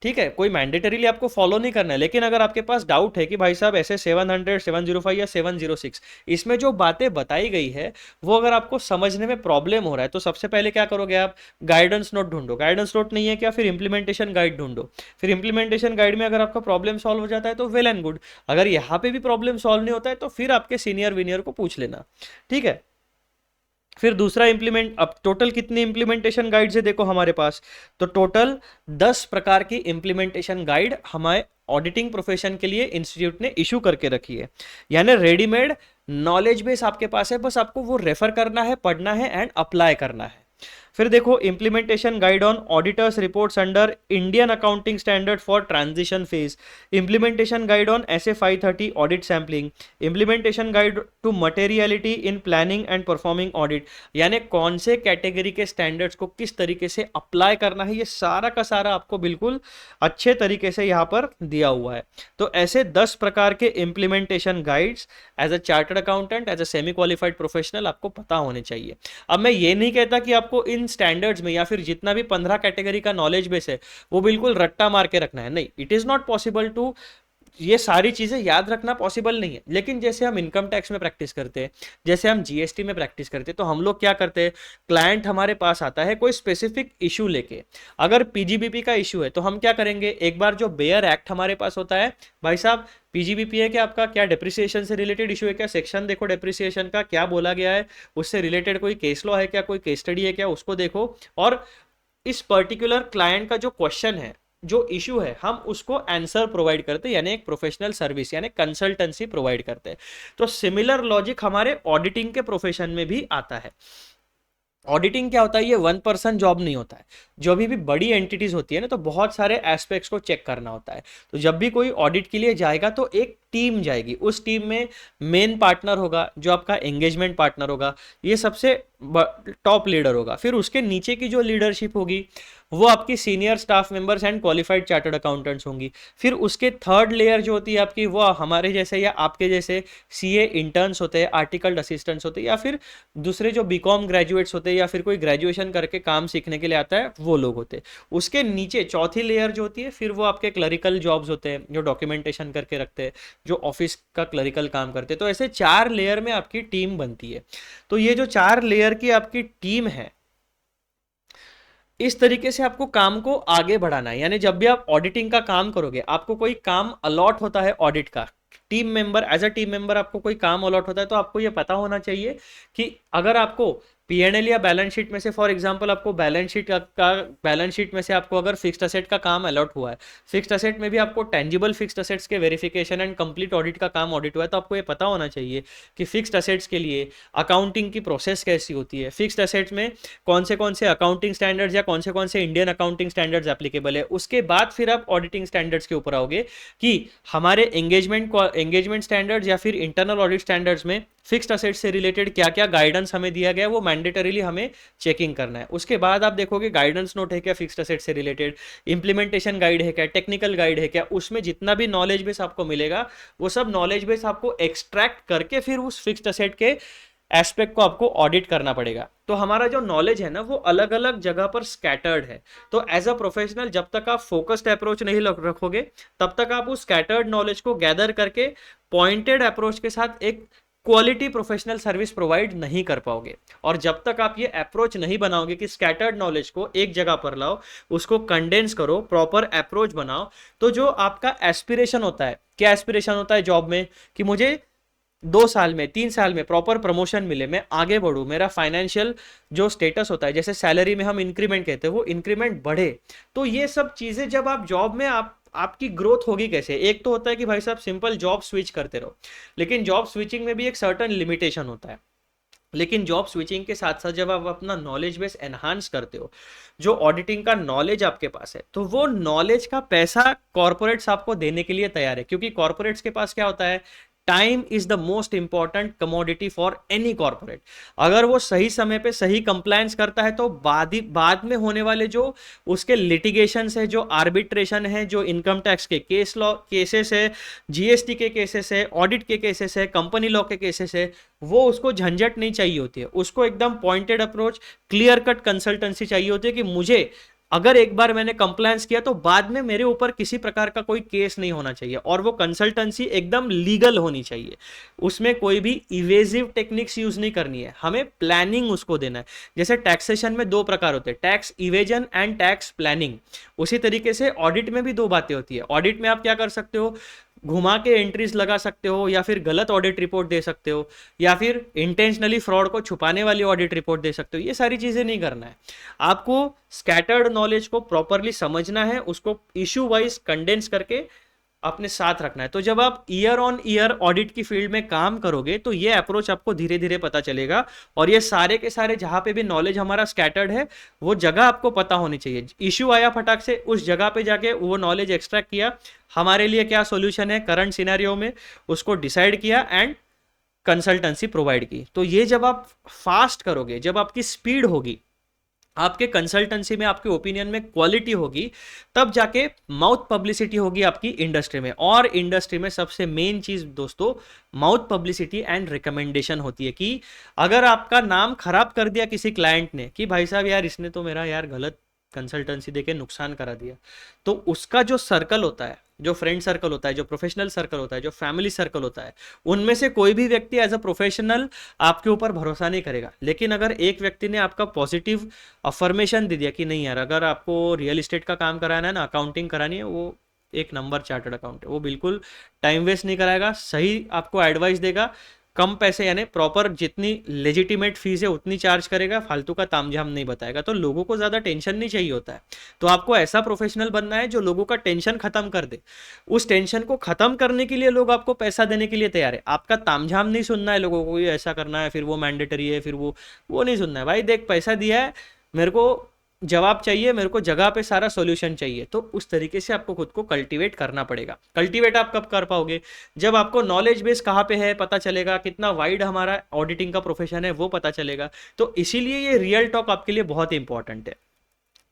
ठीक है, कोई मैंडेटरीली आपको फॉलो नहीं करना है, लेकिन अगर आपके पास डाउट है कि भाई साहब ऐसे 700, 705 या 706 इसमें जो बातें बताई गई है वो अगर आपको समझने में प्रॉब्लम हो रहा है, तो सबसे पहले क्या करोगे आप, गाइडेंस नोट ढूंढो। गाइडेंस नोट नहीं है क्या, फिर इंप्लीमेंटेशन गाइड ढूंढो। फिर इंप्लीमेंटेशन गाइड में अगर आपका प्रॉब्लम सॉल्व हो जाता है तो वेल एंड गुड। अगर यहाँ पे भी प्रॉब्लम सॉल्व नहीं होता है तो फिर आपके सीनियर वीनियर को पूछ लेना। ठीक है, फिर दूसरा इंप्लीमेंट, अब टोटल कितनी इंप्लीमेंटेशन गाइड्स है देखो हमारे पास, तो टोटल 10 प्रकार की इंप्लीमेंटेशन गाइड हमारे ऑडिटिंग प्रोफेशन के लिए इंस्टीट्यूट ने इशू करके रखी है। यानी रेडीमेड नॉलेज बेस आपके पास है, बस आपको वो रेफर करना है, पढ़ना है एंड अप्लाई करना है। फिर देखो implementation guide on auditors reports under Indian accounting standard for transition phase, implementation guide on SA 530 audit sampling, implementation guide to materiality in planning and performing audit, यानी कौन से कैटेगरी के स्टैंडर्ड्स को किस तरीके से अप्लाई करना है, ये सारा का सारा आपको बिल्कुल अच्छे तरीके से यहाँ पर दिया हुआ है। तो ऐसे 10 प्रकार के implementation guides as a chartered accountant, as a semi qualified professional आपको पता होने चाहिए। अब मैं ये नहीं कहता कि आपको इन स्टैंडर्ड्स में या फिर जितना भी 15 कैटेगरी का नॉलेज बेस है वो बिल्कुल रट्टा मार के रखना है, नहीं, it is not possible to ये सारी चीजें याद रखना पॉसिबल नहीं है। लेकिन जैसे हम इनकम टैक्स में प्रैक्टिस करते हैं, जैसे हम जीएसटी में प्रैक्टिस करते हैं, तो हम लोग क्या करते हैं, क्लाइंट हमारे पास आता है कोई स्पेसिफिक इशू लेके, अगर पीजीबीपी का इशू है तो हम क्या करेंगे, एक बार जो बेयर एक्ट हमारे पास होता है, भाई साहब पीजीबीपी है क्या आपका, क्या डिप्रिसिएशन से रिलेटेड इशू है क्या, सेक्शन देखो डिप्रिसिएशन का क्या बोला गया है, उससे रिलेटेड कोई केस लॉ है क्या, कोई केस स्टडी है क्या, उसको देखो, और इस पर्टिकुलर क्लाइंट का जो क्वेश्चन है, जो इशू है, हम उसको आंसर प्रोवाइड करते हैं, यानी एक प्रोफेशनल सर्विस यानी कंसल्टेंसी प्रोवाइड करते हैं। तो सिमिलर लॉजिक हमारे ऑडिटिंग के प्रोफेशन में भी आता है। ऑडिटिंग क्या होता है, ये 1 पर्सन जॉब नहीं होता है। जो भी बड़ी एंटिटीज होती है ना, तो बहुत सारे एस्पेक्ट्स को चेक करना होता है। तो जब भी कोई ऑडिट के लिए जाएगा तो एक टीम जाएगी, उस टीम में मेन पार्टनर होगा जो आपका एंगेजमेंट पार्टनर होगा, ये सबसे टॉप लीडर होगा। फिर उसके नीचे की जो लीडरशिप होगी वो आपकी senior staff members and qualified chartered accountants होंगी। फिर उसके थर्ड लेयर जो होती है आपकी, वो हमारे जैसे या आपके जैसे सीए इंटर्न्स होते हैं, आर्टिकल्ड असिस्टेंट्स होते हैं, या फिर दूसरे जो बीकॉम ग्रेजुएट्स होते हैं, या फिर कोई ग्रेजुएशन करके काम सीखने के लिए आता है, वो लोग होते हैं। उसके नीचे चौथी लेयर जो होती है, फिर वो आपके क्लरिकल जॉब्स होते हैं जो डॉक्यूमेंटेशन करके रखते हैं, जो ऑफिस का क्लरिकल काम करते हैं। तो ऐसे 4 लेयर में आपकी टीम बनती है। तो ये जो 4 लेयर की आपकी टीम है, इस तरीके से आपको काम को आगे बढ़ाना है। यानी जब भी आप ऑडिटिंग का काम करोगे, आपको कोई काम अलॉट होता है ऑडिट का, team member, as a team member आपको कोई काम अलॉट होता है, तो आपको यह पता होना चाहिए कि अगर आपको पीएनएल या बैलेंस शीट में से, फॉर एग्जांपल आपको बैलेंस शीट में से आपको अगर फिक्स्ड असेट का काम अलॉट हुआ है, फिक्स्ड असेट में भी आपको टेंजिबल फिक्स्ड असेट्स के वेरिफिकेशन एंड कंप्लीट ऑडिट का काम ऑडिट हुआ है, तो आपको ये पता होना चाहिए कि फिक्स्ड असेट्स के लिए अकाउंटिंग की प्रोसेस कैसी होती है, फिक्स्ड असेट्स में कौन से अकाउंटिंग स्टैंडर्ड्स या कौन से इंडियन अकाउंटिंग स्टैंडर्ड्स एप्लीकेबल है। उसके बाद फिर आप ऑडिटिंग स्टैंडर्ड्स के ऊपर आओगे कि हमारे एंगेजमेंट स्टैंडर्ड्स या फिर इंटरनल ऑडिट स्टैंडर्ड्स में फिक्स्ड असेट से रिलेटेड क्या क्या गाइडेंस हमें दिया गया है, वो मैंडेटरीली हमें चेकिंग करना है। उसके बाद आप देखोगे गाइडेंस नोट है क्या फिक्स्ड असेट से रिलेटेड, इंप्लीमेंटेशन गाइड है क्या, टेक्निकल गाइड है क्या, उसमें जितना भी नॉलेज बेस आपको मिलेगा वो सब नॉलेज बेस आपको एक्सट्रैक्ट करके फिर उस फिक्स्ड असेट के एस्पेक्ट को आपको ऑडिट करना पड़ेगा। तो हमारा जो नॉलेज है ना, वो अलग अलग जगह पर स्कैटर्ड है। तो एज अ प्रोफेशनल जब तक आप फोकस्ड अप्रोच नहीं रखोगे, तब तक आप उस स्कैटर्ड नॉलेज को गैदर करके पॉइंटेड अप्रोच के साथ एक क्वालिटी प्रोफेशनल सर्विस प्रोवाइड नहीं कर पाओगे। और जब तक आप ये अप्रोच नहीं बनाओगे कि स्कैटर्ड नॉलेज को एक जगह पर लाओ, उसको कंडेंस करो, प्रॉपर अप्रोच बनाओ, तो जो आपका एस्पिरेशन होता है, क्या एस्पिरेशन होता है जॉब में, कि मुझे 2 साल में 3 साल में प्रॉपर प्रमोशन मिले, मैं आगे बढ़ूं, मेरा फाइनेंशियल जो स्टेटस होता है, जैसे सैलरी में हम इंक्रीमेंट कहते हैं, वो इंक्रीमेंट बढ़े। तो ये सब चीजें जब आप जॉब में आपकी ग्रोथ होगी कैसे। एक तो होता है कि भाई साहब सिंपल जॉब स्विच करते रहो, लेकिन जॉब स्विचिंग में भी एक सर्टेन लिमिटेशन होता है। लेकिन जॉब स्विचिंग के साथ साथ जब आप अपना नॉलेज बेस एनहांस करते हो, जो ऑडिटिंग का नॉलेज आपके पास है, तो वो नॉलेज का पैसा कॉर्पोरेट्स आपको देने के लिए तैयार है। क्योंकि कॉर्पोरेट्स के पास क्या होता है, time is the most important commodity for any corporate. अगर वो सही समय पे सही कंप्लायंस करता है, तो बाद में होने वाले जो उसके लिटिगेशंस है, जो आर्बिट्रेशन है, जो इनकम टैक्स के केसेस है, जीएसटी के केसेस है, ऑडिट के केसेस है, कंपनी लॉ के केसेस है, वो उसको झंझट नहीं चाहिए होती है। उसको एकदम pointed approach, clear cut consultancy चाहिए होती है कि मुझे अगर एक बार मैंने कंप्लायंस किया तो बाद में मेरे ऊपर किसी प्रकार का कोई केस नहीं होना चाहिए, और वो कंसल्टेंसी एकदम लीगल होनी चाहिए, उसमें कोई भी इवेजिव टेक्निक्स यूज नहीं करनी है, हमें प्लानिंग उसको देना है। जैसे टैक्सेशन में दो प्रकार होते हैं, tax evasion and tax planning, उसी तरीके से ऑडिट में भी दो बातें होती है। ऑडिट में आप क्या कर सकते हो, घुमा के एंट्रीज लगा सकते हो, या फिर गलत ऑडिट रिपोर्ट दे सकते हो, या फिर इंटेंशनली फ्रॉड को छुपाने वाली ऑडिट रिपोर्ट दे सकते हो। ये सारी चीजें नहीं करना है, आपको स्कैटर्ड नॉलेज को प्रॉपरली समझना है, उसको इशू वाइज कंडेंस करके अपने साथ रखना है। तो जब आप ईयर ऑन ईयर ऑडिट की फील्ड में काम करोगे तो ये अप्रोच आपको धीरे धीरे पता चलेगा, और ये सारे के सारे जहां पे भी नॉलेज हमारा स्कैटर्ड है वो जगह आपको पता होनी चाहिए। इश्यू आया फटाक से, उस जगह पे जाके वो नॉलेज एक्सट्रैक्ट किया, हमारे लिए क्या सॉल्यूशन है करंट सिनेरियो में, उसको डिसाइड किया एंड कंसल्टेंसी प्रोवाइड की। तो ये जब आप फास्ट करोगे, जब आपकी स्पीड होगी, आपके कंसल्टेंसी में, आपके ओपिनियन में क्वालिटी होगी, तब जाके माउथ पब्लिसिटी होगी आपकी इंडस्ट्री में। और इंडस्ट्री में सबसे मेन चीज दोस्तों माउथ पब्लिसिटी एंड रिकमेंडेशन होती है, कि अगर आपका नाम खराब कर दिया किसी क्लाइंट ने कि भाई साहब यार इसने तो मेरा यार गलत कंसल्टेंसी देके नुकसान करा दिया, तो उसका जो सर्कल होता है, जो फ्रेंड सर्कल होता है, जो प्रोफेशनल सर्कल होता है, जो फैमिली सर्कल होता है, उनमें से कोई भी व्यक्ति एज अ प्रोफेशनल आपके ऊपर भरोसा नहीं करेगा। लेकिन अगर एक व्यक्ति ने आपका पॉजिटिव अफर्मेशन दे दिया कि नहीं यार, अगर आपको रियल इस्टेट का काम कराना है ना, अकाउंटिंग करानी है, वो एक नंबर चार्टर्ड अकाउंट है, वो बिल्कुल टाइम वेस्ट नहीं कराएगा, सही आपको एडवाइस देगा, कम पैसे यानी प्रॉपर जितनी लेजिटिमेट फीस है उतनी चार्ज करेगा, फालतू का तामझाम नहीं बताएगा। तो लोगों को ज्यादा टेंशन नहीं चाहिए होता है, तो आपको ऐसा प्रोफेशनल बनना है जो लोगों का टेंशन खत्म कर दे। उस टेंशन को खत्म करने के लिए लोग आपको पैसा देने के लिए तैयार है, आपका तामझाम नहीं सुनना है लोगों को, ये ऐसा करना है, फिर वो मैंडेटरी है, फिर वो नहीं सुनना है। भाई देख, पैसा दिया है, मेरे को जवाब चाहिए, मेरे को जगह पे सारा सॉल्यूशन चाहिए। तो उस तरीके से आपको खुद को कल्टीवेट करना पड़ेगा। कल्टीवेट आप कब कर पाओगे, जब आपको नॉलेज बेस कहाँ पे है पता चलेगा, कितना वाइड हमारा ऑडिटिंग का प्रोफेशन है वो पता चलेगा। तो इसीलिए ये रियल टॉक आपके लिए बहुत इंपॉर्टेंट है।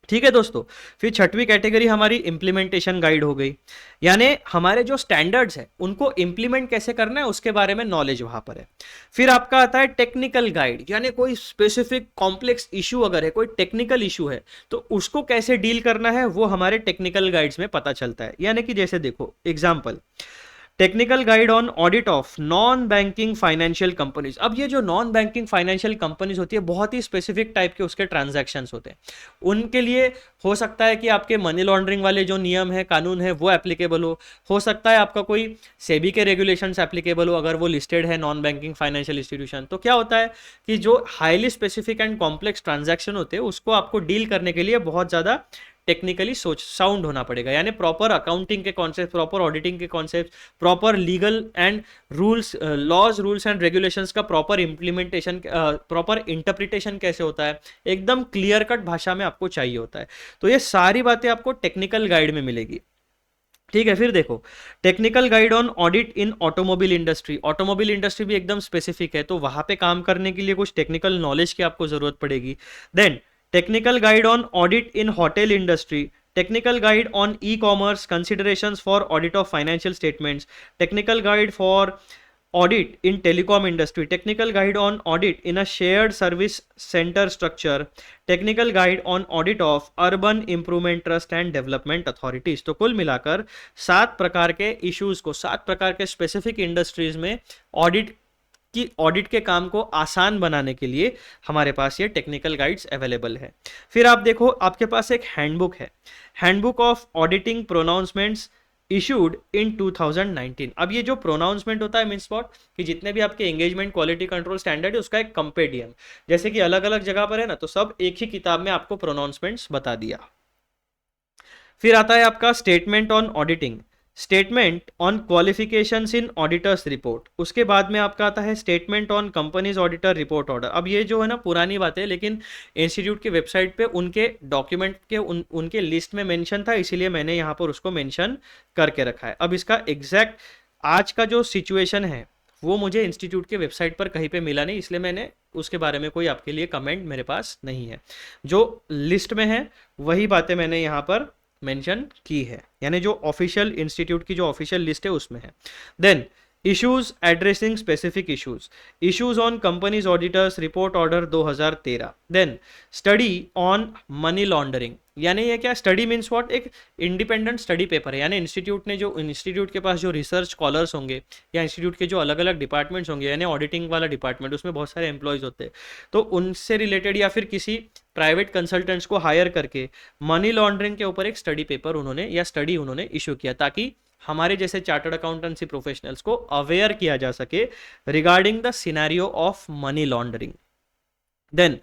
ठीक है दोस्तों, फिर छठवीं कैटेगरी हमारी इंप्लीमेंटेशन गाइड हो गई, यानी हमारे जो स्टैंडर्ड्स है उनको इंप्लीमेंट कैसे करना है उसके बारे में नॉलेज वहां पर है। फिर आपका आता है टेक्निकल गाइड, यानी कोई स्पेसिफिक कॉम्प्लेक्स इशू अगर है, कोई टेक्निकल इशू है, तो उसको कैसे डील करना है वो हमारे टेक्निकल गाइड्स में पता चलता है। यानी कि जैसे देखो example, technical guide on audit of non banking financial companies. अब ये जो नॉन बैंकिंग फाइनेंशियल कंपनीज होती है, बहुत ही स्पेसिफिक टाइप के उसके ट्रांजैक्शंस होते हैं। उनके लिए हो सकता है कि आपके मनी लॉन्ड्रिंग वाले जो नियम है, कानून है, वो एप्लीकेबल हो सकता है आपका कोई सेबी के रेगुलेशंस एप्लीकेबल हो अगर वो लिस्टेड है नॉन बैंकिंग फाइनेंशियल इंस्टीट्यूशन। तो क्या होता है कि जो highly specific and complex transaction होते हैं उसको आपको डील करने के लिए बहुत ज़्यादा टेक्निकली साउंड होना पड़ेगा, यानी प्रॉपर अकाउंटिंग के कॉन्सेप्ट, प्रॉपर ऑडिटिंग के concept, proper legal and rules, laws rules and regulations का प्रॉपर इंप्लीमेंटेशन, प्रॉपर इंटरप्रिटेशन कैसे होता है, एकदम क्लियर कट भाषा में आपको चाहिए होता है। तो ये सारी बातें आपको टेक्निकल गाइड में मिलेगी। ठीक है, फिर देखो technical guide on audit in automobile industry. Automobile industry भी एकदम स्पेसिफिक है, तो वहां पे काम करने के लिए कुछ टेक्निकल नॉलेज की आपको जरूरत पड़ेगी। Then technical guide on audit in hotel industry, technical guide on e commerce considerations for audit of financial statements, technical guide for audit in telecom industry, technical guide on audit in a shared service center structure, technical guide on audit of urban improvement trust and development authorities। तो कुल मिलाकर 7 प्रकार के issues को, 7 प्रकार के specific industries में audit के काम को आसान बनाने के लिए हमारे पास ये टेक्निकल गाइड्स अवेलेबल है। फिर आप देखो आपके पास एक हैंडबुक है, handbook of auditing pronouncements issued in 2019। अब ये जो प्रोनाउंसमेंट होता है मीन्स व्हाट, कि जितने भी आपके एंगेजमेंट क्वालिटी कंट्रोल स्टैंडर्ड है उसका एक कंपेडियम, जैसे कि अलग अलग जगह पर है ना, तो सब एक ही किताब में आपको प्रोनाउंसमेंट्स बता दिया। फिर आता है आपका statement on auditing, statement on qualifications in auditors report. उसके बाद में आपका आता है statement on companies auditor report order. अब ये जो है ना पुरानी बात है, लेकिन इंस्टीट्यूट की वेबसाइट पे उनके डॉक्यूमेंट के उनके लिस्ट में मेंशन था, इसीलिए मैंने यहाँ पर उसको मेंशन करके रखा है। अब इसका एग्जैक्ट आज का जो सिचुएशन है वो मुझे इंस्टीट्यूट के वेबसाइट पर कहीं पे मिला नहीं, इसलिए मैंने उसके बारे में कोई आपके लिए कमेंट मेरे पास नहीं है। जो लिस्ट में है वही बातें मैंने यहाँ पर मेंशन की है, यानी जो ऑफिशियल इंस्टीट्यूट की जो ऑफिशियल लिस्ट है उसमें है। Then issues addressing specific issues on companies auditors report order 2013। Then study on money laundering, यानी ये क्या, स्टडी मीन्स व्हाट, एक इंडिपेंडेंट स्टडी पेपर है, यानी इंस्टीट्यूट के पास जो रिसर्च स्कॉलर्स होंगे या इंस्टीट्यूट के जो अलग अलग डिपार्टमेंट्स होंगे, यानी ऑडिटिंग वाला डिपार्टमेंट, उसमें बहुत सारे एम्प्लॉयज होते हैं, तो उनसे रिलेटेड या फिर किसी प्राइवेट कंसल्टेंट्स को हायर करके मनी लॉन्ड्रिंग के ऊपर एक स्टडी पेपर उन्होंने या स्टडी उन्होंने इशू किया, ताकि हमारे जैसे चार्टर्ड अकाउंटेंसी प्रोफेशनल्स को अवेयर किया जा सके regarding the scenario of money laundering. Then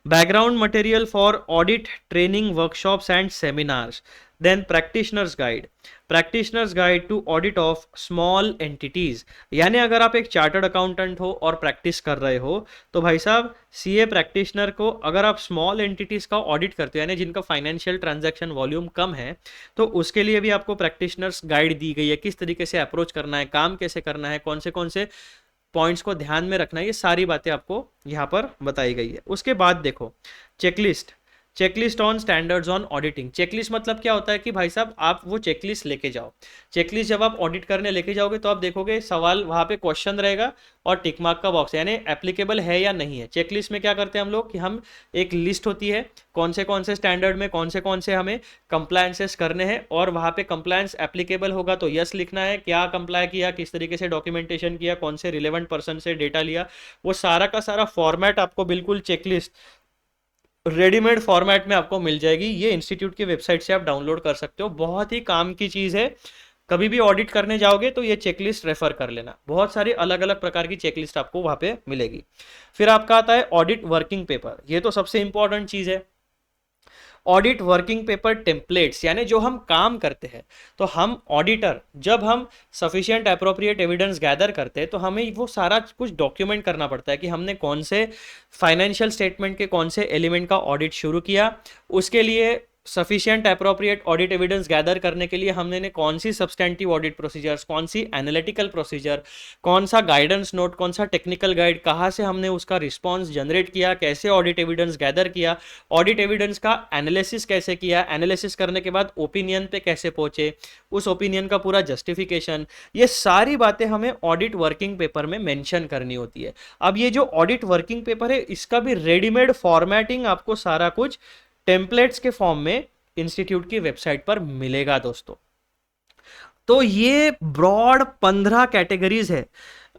background material for audit training workshops and seminars. Then practitioner's guide to audit of small entities, यानी अगर आप एक चार्टर्ड अकाउंटेंट हो और प्रैक्टिस कर रहे हो तो भाई साहब सीए प्रैक्टिशनर को, अगर आप स्मॉल एंटिटीज का ऑडिट करते हो यानी जिनका फाइनेंशियल ट्रांजैक्शन वॉल्यूम कम है, तो उसके लिए भी आपको प्रैक्टिशनर्स गाइड दी गई है, किस तरीके से अप्रोच करना है, काम कैसे करना है, कौन से पॉइंट्स को ध्यान में रखना है, ये सारी बातें आपको यहाँ पर बताई गई है। उसके बाद देखो checklist on standards on auditing. Checklist मतलब क्या होता है कि भाई साहब आप वो चेकलिस्ट लेके जाओ। चेकलिस्ट जब आप ऑडिट करने लेके जाओगे तो आप देखोगे सवाल वहाँ पे क्वेश्चन रहेगा और टिक मार्क का बॉक्स, यानी एप्लीकेबल है या नहीं है। चेकलिस्ट में क्या करते हैं हम लोग कि हम एक लिस्ट होती है कौन से स्टैंडर्ड में कौन से हमें कंप्लायंसेस करने हैं, और वहाँ पे कंप्लायंस एप्लीकेबल होगा तो यस लिखना है, क्या कंप्लाई किया, किस तरीके से डॉक्यूमेंटेशन किया, कौन से रिलेवेंट पर्सन से डेटा लिया, वो सारा का सारा फॉर्मेट आपको बिल्कुल चेकलिस्ट रेडीमेड फॉर्मेट में आपको मिल जाएगी। ये इंस्टीट्यूट की वेबसाइट से आप डाउनलोड कर सकते हो, बहुत ही काम की चीज़ है। कभी भी ऑडिट करने जाओगे तो ये चेकलिस्ट रेफर कर लेना, बहुत सारी अलग अलग प्रकार की चेकलिस्ट आपको वहाँ पे मिलेगी। फिर आपका आता है ऑडिट वर्किंग पेपर, ये तो सबसे इंपॉर्टेंट चीज़ है। ऑडिट वर्किंग पेपर टेम्पलेट्स, यानी जो हम काम करते हैं तो हम ऑडिटर जब हम सफिशिएंट अप्रोप्रिएट एविडेंस गैदर करते हैं तो हमें वो सारा कुछ डॉक्यूमेंट करना पड़ता है कि हमने कौन से फाइनेंशियल स्टेटमेंट के कौन से एलिमेंट का ऑडिट शुरू किया, उसके लिए sufficient appropriate audit evidence gather करने के लिए हमने कौन सी सब्सटेंटिव ऑडिट प्रोसीजर्स, कौन सी एनालिटिकल प्रोसीजर, कौन सा गाइडेंस नोट, कौन सा टेक्निकल गाइड, कहाँ से हमने उसका रिस्पांस जनरेट किया, कैसे ऑडिट एविडेंस गैदर किया, ऑडिट एविडेंस का एनालिसिस कैसे किया, एनालिसिस करने के बाद ओपिनियन पे कैसे पहुंचे, उस ओपिनियन का पूरा जस्टिफिकेशन, ये सारी बातें हमें ऑडिट वर्किंग पेपर में मेंशन करनी होती है। अब ये जो ऑडिट वर्किंग पेपर है इसका भी रेडीमेड फॉर्मेटिंग आपको सारा कुछ टेम्पलेट्स के फॉर्म में इंस्टीट्यूट की वेबसाइट पर मिलेगा दोस्तों। तो ये ब्रॉड 15 कैटेगरीज है।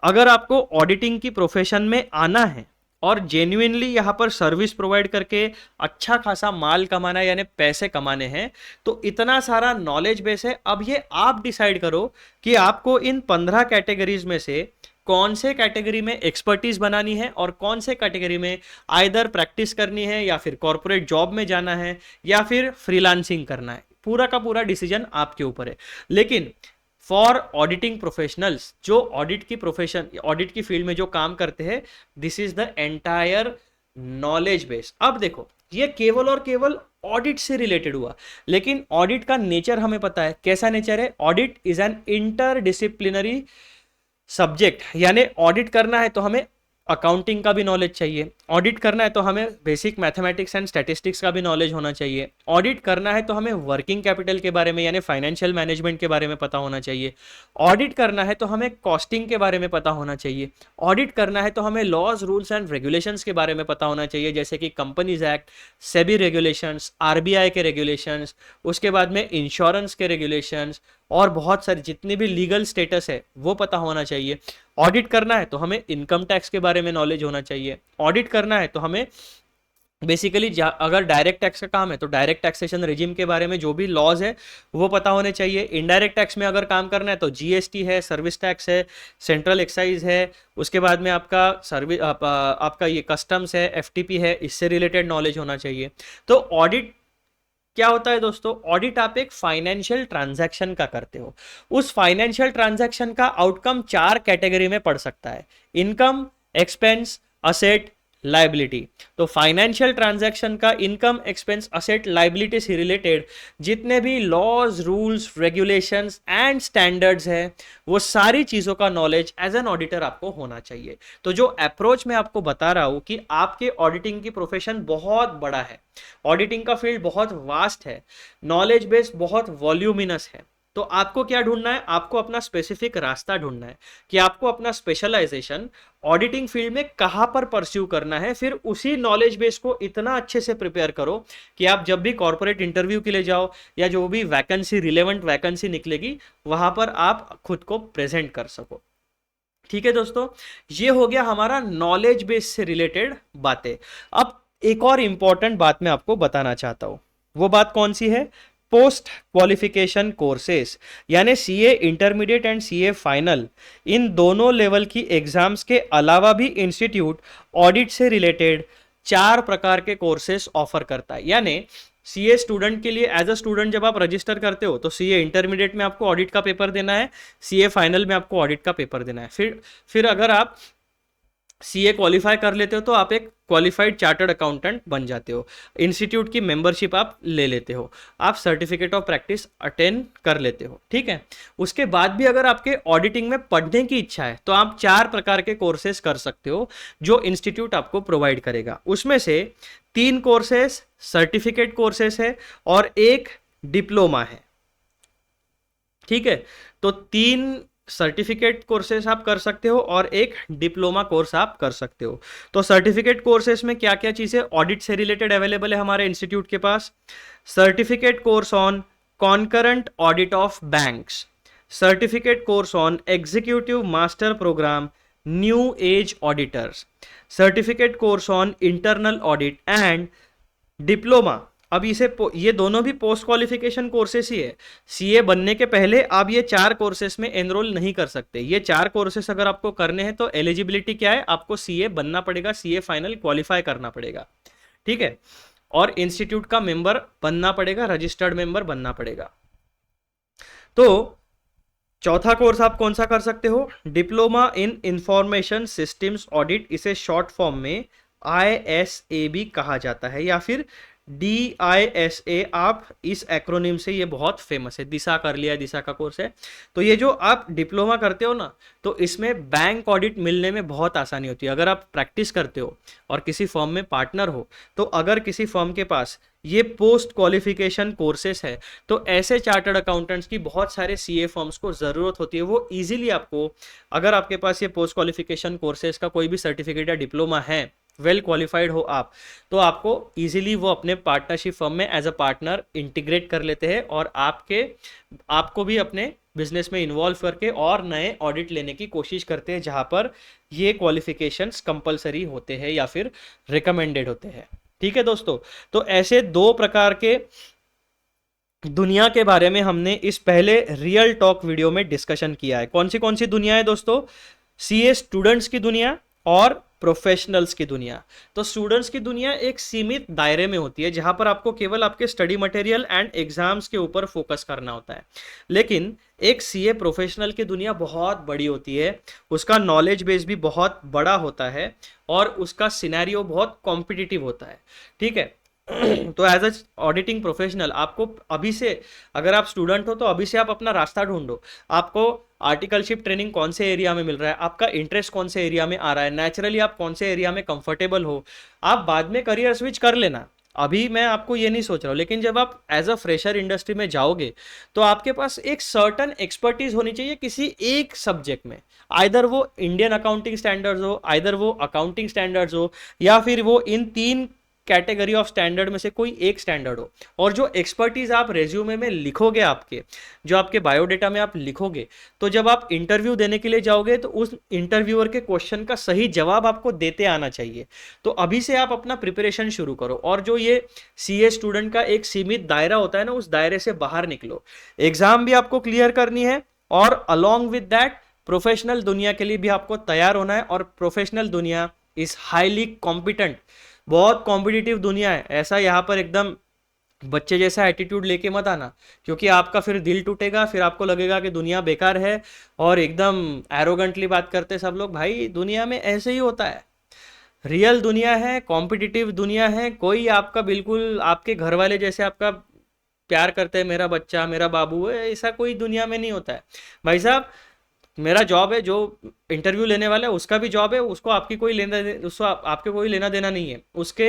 अगर आपको ऑडिटिंग की प्रोफेशन में आना है और जेन्युइनली यहाँ पर सर्विस प्रोवाइड करके अच्छा खासा माल कमाना है यानी पैसे कमाने हैं, तो इतना सारा नॉलेज बेस है। अब ये आप डिसाइड करो कि आपको इन 15 कैटेगरीज में से कौन से कैटेगरी में एक्सपर्टीज बनानी है और कौन से कैटेगरी में आइदर प्रैक्टिस करनी है या फिर कॉर्पोरेट जॉब में जाना है या फिर फ्रीलांसिंग करना है। पूरा का पूरा डिसीजन आपके ऊपर है। लेकिन फॉर ऑडिटिंग प्रोफेशनल्स जो ऑडिट की फील्ड में जो काम करते हैं, this is the entire knowledge base. अब देखो ये केवल और केवल ऑडिट से रिलेटेड हुआ, लेकिन ऑडिट का नेचर हमें पता है कैसा नेचर है। Audit is an interdisciplinary subject, यानी ऑडिट करना है तो हमें अकाउंटिंग का भी नॉलेज चाहिए, ऑडिट करना है तो हमें बेसिक मैथमेटिक्स एंड स्टैटिस्टिक्स का भी नॉलेज होना चाहिए, ऑडिट करना है तो हमें वर्किंग कैपिटल के बारे में यानी फाइनेंशियल मैनेजमेंट के बारे में पता होना चाहिए, ऑडिट करना है तो हमें कॉस्टिंग के बारे में पता होना चाहिए, ऑडिट करना है तो हमें लॉज रूल्स एंड रेगुलेशंस के बारे में पता होना चाहिए, जैसे कि companies act, SEBI regulations, RBI के रेगुलेशंस, उसके बाद में इंश्योरेंस के रेगुलेशंस और बहुत सारी जितनी भी लीगल स्टेटस है वो पता होना चाहिए। ऑडिट करना है तो हमें इनकम टैक्स के बारे में नॉलेज होना चाहिए, ऑडिट करना है तो हमें बेसिकली अगर डायरेक्ट टैक्स का काम है तो डायरेक्ट टैक्सेशन रेजिम के बारे में जो भी लॉज है वो पता होने चाहिए। इनडायरेक्ट टैक्स में अगर काम करना है तो जीएसटी है, सर्विस टैक्स है, सेंट्रल एक्साइज है, उसके बाद में आपका ये कस्टम्स है, एफटीपी है, इससे रिलेटेड नॉलेज होना चाहिए। तो ऑडिट क्या होता है दोस्तों, ऑडिट आप एक फाइनेंशियल ट्रांजैक्शन का करते हो, उस फाइनेंशियल ट्रांजैक्शन का आउटकम 4 कैटेगरी में पड़ सकता है, इनकम, एक्सपेंस, असेट, लाइबिलिटी। तो फाइनेंशियल ट्रांजैक्शन का इनकम, एक्सपेंस, असेट, लाइबिलिटी से रिलेटेड जितने भी laws, rules, regulations and standards है वो सारी चीजों का नॉलेज एज एन ऑडिटर आपको होना चाहिए। तो जो अप्रोच मैं आपको बता रहा हूं कि आपके ऑडिटिंग की प्रोफेशन बहुत बड़ा है, ऑडिटिंग का फील्ड बहुत वास्ट है, नॉलेज बेस बहुत वॉल्यूमिनस है, तो आपको क्या ढूंढना है, आपको अपना स्पेसिफिक रास्ता ढूंढना है कि आपको अपना स्पेशलाइजेशन ऑडिटिंग फील्ड में कहां पर परस्यू करना है। फिर उसी नॉलेज बेस को इतना अच्छे से प्रिपेयर करो कि आप जब भी कॉर्पोरेट इंटरव्यू के लिए जाओ या जो भी वैकेंसी, रिलेवेंट वैकेंसी निकलेगी, वहां पर आप खुद को प्रेजेंट कर सको। ठीक है दोस्तों, ये हो गया हमारा नॉलेज बेस से रिलेटेड बातें। अब एक और इंपॉर्टेंट बात मैं आपको बताना चाहता हूं, वो बात कौन सी है? पोस्ट क्वालिफिकेशन कोर्सेस, यानी CA intermediate and CA final, इन दोनों लेवल की एग्जाम्स के अलावा भी इंस्टीट्यूट ऑडिट से रिलेटेड 4 प्रकार के कोर्सेस ऑफर करता है। यानी सीए स्टूडेंट के लिए, एज अ स्टूडेंट जब आप रजिस्टर करते हो तो सीए इंटरमीडिएट में आपको ऑडिट का पेपर देना है, सीए फाइनल में आपको ऑडिट का पेपर देना है। फिर अगर आप सीए क्वालिफाई कर लेते हो तो आप एक क्वालिफाइड चार्टर्ड अकाउंटेंट बन जाते हो, इंस्टीट्यूट की मेंबरशिप आप ले लेते हो, आप सर्टिफिकेट ऑफ प्रैक्टिस अटेंड कर लेते हो। ठीक है, उसके बाद भी अगर आपके ऑडिटिंग में पढ़ने की इच्छा है तो आप 4 प्रकार के कोर्सेज कर सकते हो जो इंस्टीट्यूट आपको प्रोवाइड करेगा। उसमें से 3 कोर्सेज सर्टिफिकेट कोर्सेज है और एक डिप्लोमा है। ठीक है, तो 3 सर्टिफिकेट कोर्सेस आप कर सकते हो और एक डिप्लोमा कोर्स आप कर सकते हो। तो सर्टिफिकेट कोर्सेस में क्या क्या चीजें ऑडिट से रिलेटेड अवेलेबल है हमारे इंस्टीट्यूट के पास? Certificate course on concurrent audit of banks, certificate course on executive master program new age auditors, certificate course on internal audit and diploma. अब ये दोनों भी पोस्ट क्वालिफिकेशन कोर्सेस ही है। सीए बनने के पहले आप ये 4 कोर्सेस में एनरोल नहीं कर सकते। ये 4 कोर्सेस अगर आपको करने हैं तो एलिजिबिलिटी क्या है, आपको सीए बनना पड़ेगा, सीए फाइनल क्वालिफाई करना पड़ेगा। ठीक है, और इंस्टीट्यूट का मेंबर बनना पड़ेगा, रजिस्टर्ड मेंबर बनना पड़ेगा। तो चौथा कोर्स आप कौन सा कर सकते हो? Diploma in information systems audit, इसे शॉर्ट फॉर्म में ISA भी कहा जाता है, या फिर DISA। आप इस एक्रोनिम से, ये बहुत फेमस है, दिशा कर लिया, दिशा का कोर्स है। तो ये जो आप डिप्लोमा करते हो ना, तो इसमें बैंक ऑडिट मिलने में बहुत आसानी होती है। अगर आप प्रैक्टिस करते हो और किसी फर्म में पार्टनर हो, तो अगर किसी फर्म के पास ये पोस्ट क्वालिफिकेशन कोर्सेस है तो ऐसे चार्टर्ड अकाउंटेंट्स की बहुत सारे सीए फर्म्स को ज़रूरत होती है। वो इजीली आपको, अगर आपके पास ये पोस्ट क्वालिफिकेशन कोर्सेस का कोई भी सर्टिफिकेट या डिप्लोमा है, वेल क्वालिफाइड हो आप, तो आपको इजीली वो अपने पार्टनरशिप फर्म में एज अ पार्टनर इंटीग्रेट कर लेते हैं और आपको भी अपने बिजनेस में इन्वॉल्व करके और नए ऑडिट लेने की कोशिश करते हैं जहां पर ये क्वालिफिकेशंस कंपलसरी होते हैं या फिर रिकमेंडेड होते हैं। ठीक है दोस्तों, तो ऐसे 2 प्रकार के दुनिया के बारे में हमने इस पहले रियल टॉक वीडियो में डिस्कशन किया है। कौन सी दुनिया है दोस्तों? सीए स्टूडेंट्स की दुनिया और प्रोफेशनल्स की दुनिया। तो स्टूडेंट्स की दुनिया एक सीमित दायरे में होती है जहां पर आपको केवल आपके स्टडी मटेरियल एंड एग्जाम्स के ऊपर फोकस करना होता है। लेकिन एक सीए प्रोफेशनल की दुनिया बहुत बड़ी होती है, उसका नॉलेज बेस भी बहुत बड़ा होता है और उसका सिनेरियो बहुत कॉम्पिटिटिव होता है। ठीक है, तो एज अ ऑडिटिंग प्रोफेशनल आपको अभी से, अगर आप स्टूडेंट हो तो अभी से आप अपना रास्ता ढूंढो। आपको आर्टिकलशिप ट्रेनिंग कौन से एरिया में मिल रहा है, आपका इंटरेस्ट कौन से एरिया में आ रहा है, नेचुरली आप कौन से एरिया में कंफर्टेबल हो। आप बाद में करियर स्विच कर लेना, अभी मैं आपको ये नहीं सोच रहा हूँ, लेकिन जब आप एज अ फ्रेशर इंडस्ट्री में जाओगे तो आपके पास एक सर्टन एक्सपर्टीज होनी चाहिए किसी एक सब्जेक्ट में। आइदर वो इंडियन अकाउंटिंग स्टैंडर्ड्स हो, आइदर वो अकाउंटिंग स्टैंडर्ड्स हो, या फिर वो इन 3 कैटेगरी ऑफ स्टैंडर्ड में से कोई एक स्टैंडर्ड हो। और जो एक्सपर्टीज आप रेज्यूमे में लिखोगे, जो आपके बायोडेटा में आप लिखोगे, तो जब आप इंटरव्यू देने के लिए जाओगे तो उस इंटरव्यूअर के क्वेश्चन का सही जवाब आपको देते आना चाहिए। तो अभी से आप अपना प्रिपरेशन शुरू करो और जो ये सीए स्टूडेंट का एक सीमित दायरा होता है ना, उस दायरे से बाहर निकलो। एग्जाम भी आपको क्लियर करनी है और अलॉन्ग विद दैट प्रोफेशनल दुनिया के लिए भी आपको तैयार होना है। और प्रोफेशनल दुनिया इज हाईली कॉम्पिटेंट, बहुत कॉम्पिटिटिव दुनिया है। ऐसा यहाँ पर एकदम बच्चे जैसा एटीट्यूड लेके मत आना, क्योंकि आपका फिर दिल टूटेगा, फिर आपको लगेगा कि दुनिया बेकार है और एकदम एरोगेंटली बात करते सब लोग। भाई दुनिया में ऐसे ही होता है, रियल दुनिया है, कॉम्पिटिटिव दुनिया है। कोई आपका बिल्कुल आपके घर वाले जैसे आपका प्यार करते हैं, मेरा बच्चा, मेरा बाबू है, ऐसा कोई दुनिया में नहीं होता है। भाई साहब, मेरा जॉब है, जो इंटरव्यू लेने वाला है उसका भी जॉब है, उसको आपके कोई लेना देना नहीं है। उसके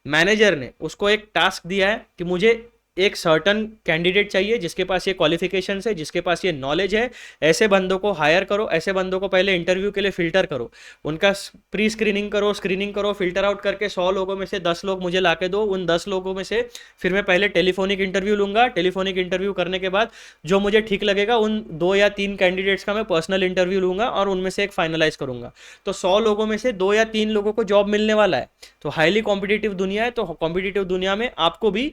मैनेजर ने उसको एक टास्क दिया है कि मुझे एक सर्टन कैंडिडेट चाहिए जिसके पास ये क्वालिफिकेशन है, जिसके पास ये नॉलेज है। ऐसे बंदों को हायर करो, ऐसे बंदों को पहले इंटरव्यू के लिए फिल्टर करो, उनका प्री स्क्रीनिंग करो, फिल्टर आउट करके 100 लोगों में से 10 लोग मुझे लाके दो। उन 10 लोगों में से फिर मैं पहले टेलीफोनिक इंटरव्यू लूंगा। टेलीफोनिक इंटरव्यू करने के बाद जो मुझे ठीक लगेगा उन 2 या 3 कैंडिडेट्स का मैं पर्सनल इंटरव्यू लूंगा और उनमें से एक फाइनलाइज करूंगा। तो 100 लोगों में से 2 या 3 लोगों को जॉब मिलने वाला है। तो हाईली कॉम्पिटिटिव दुनिया है, तो कॉम्पिटिटिव दुनिया में आपको भी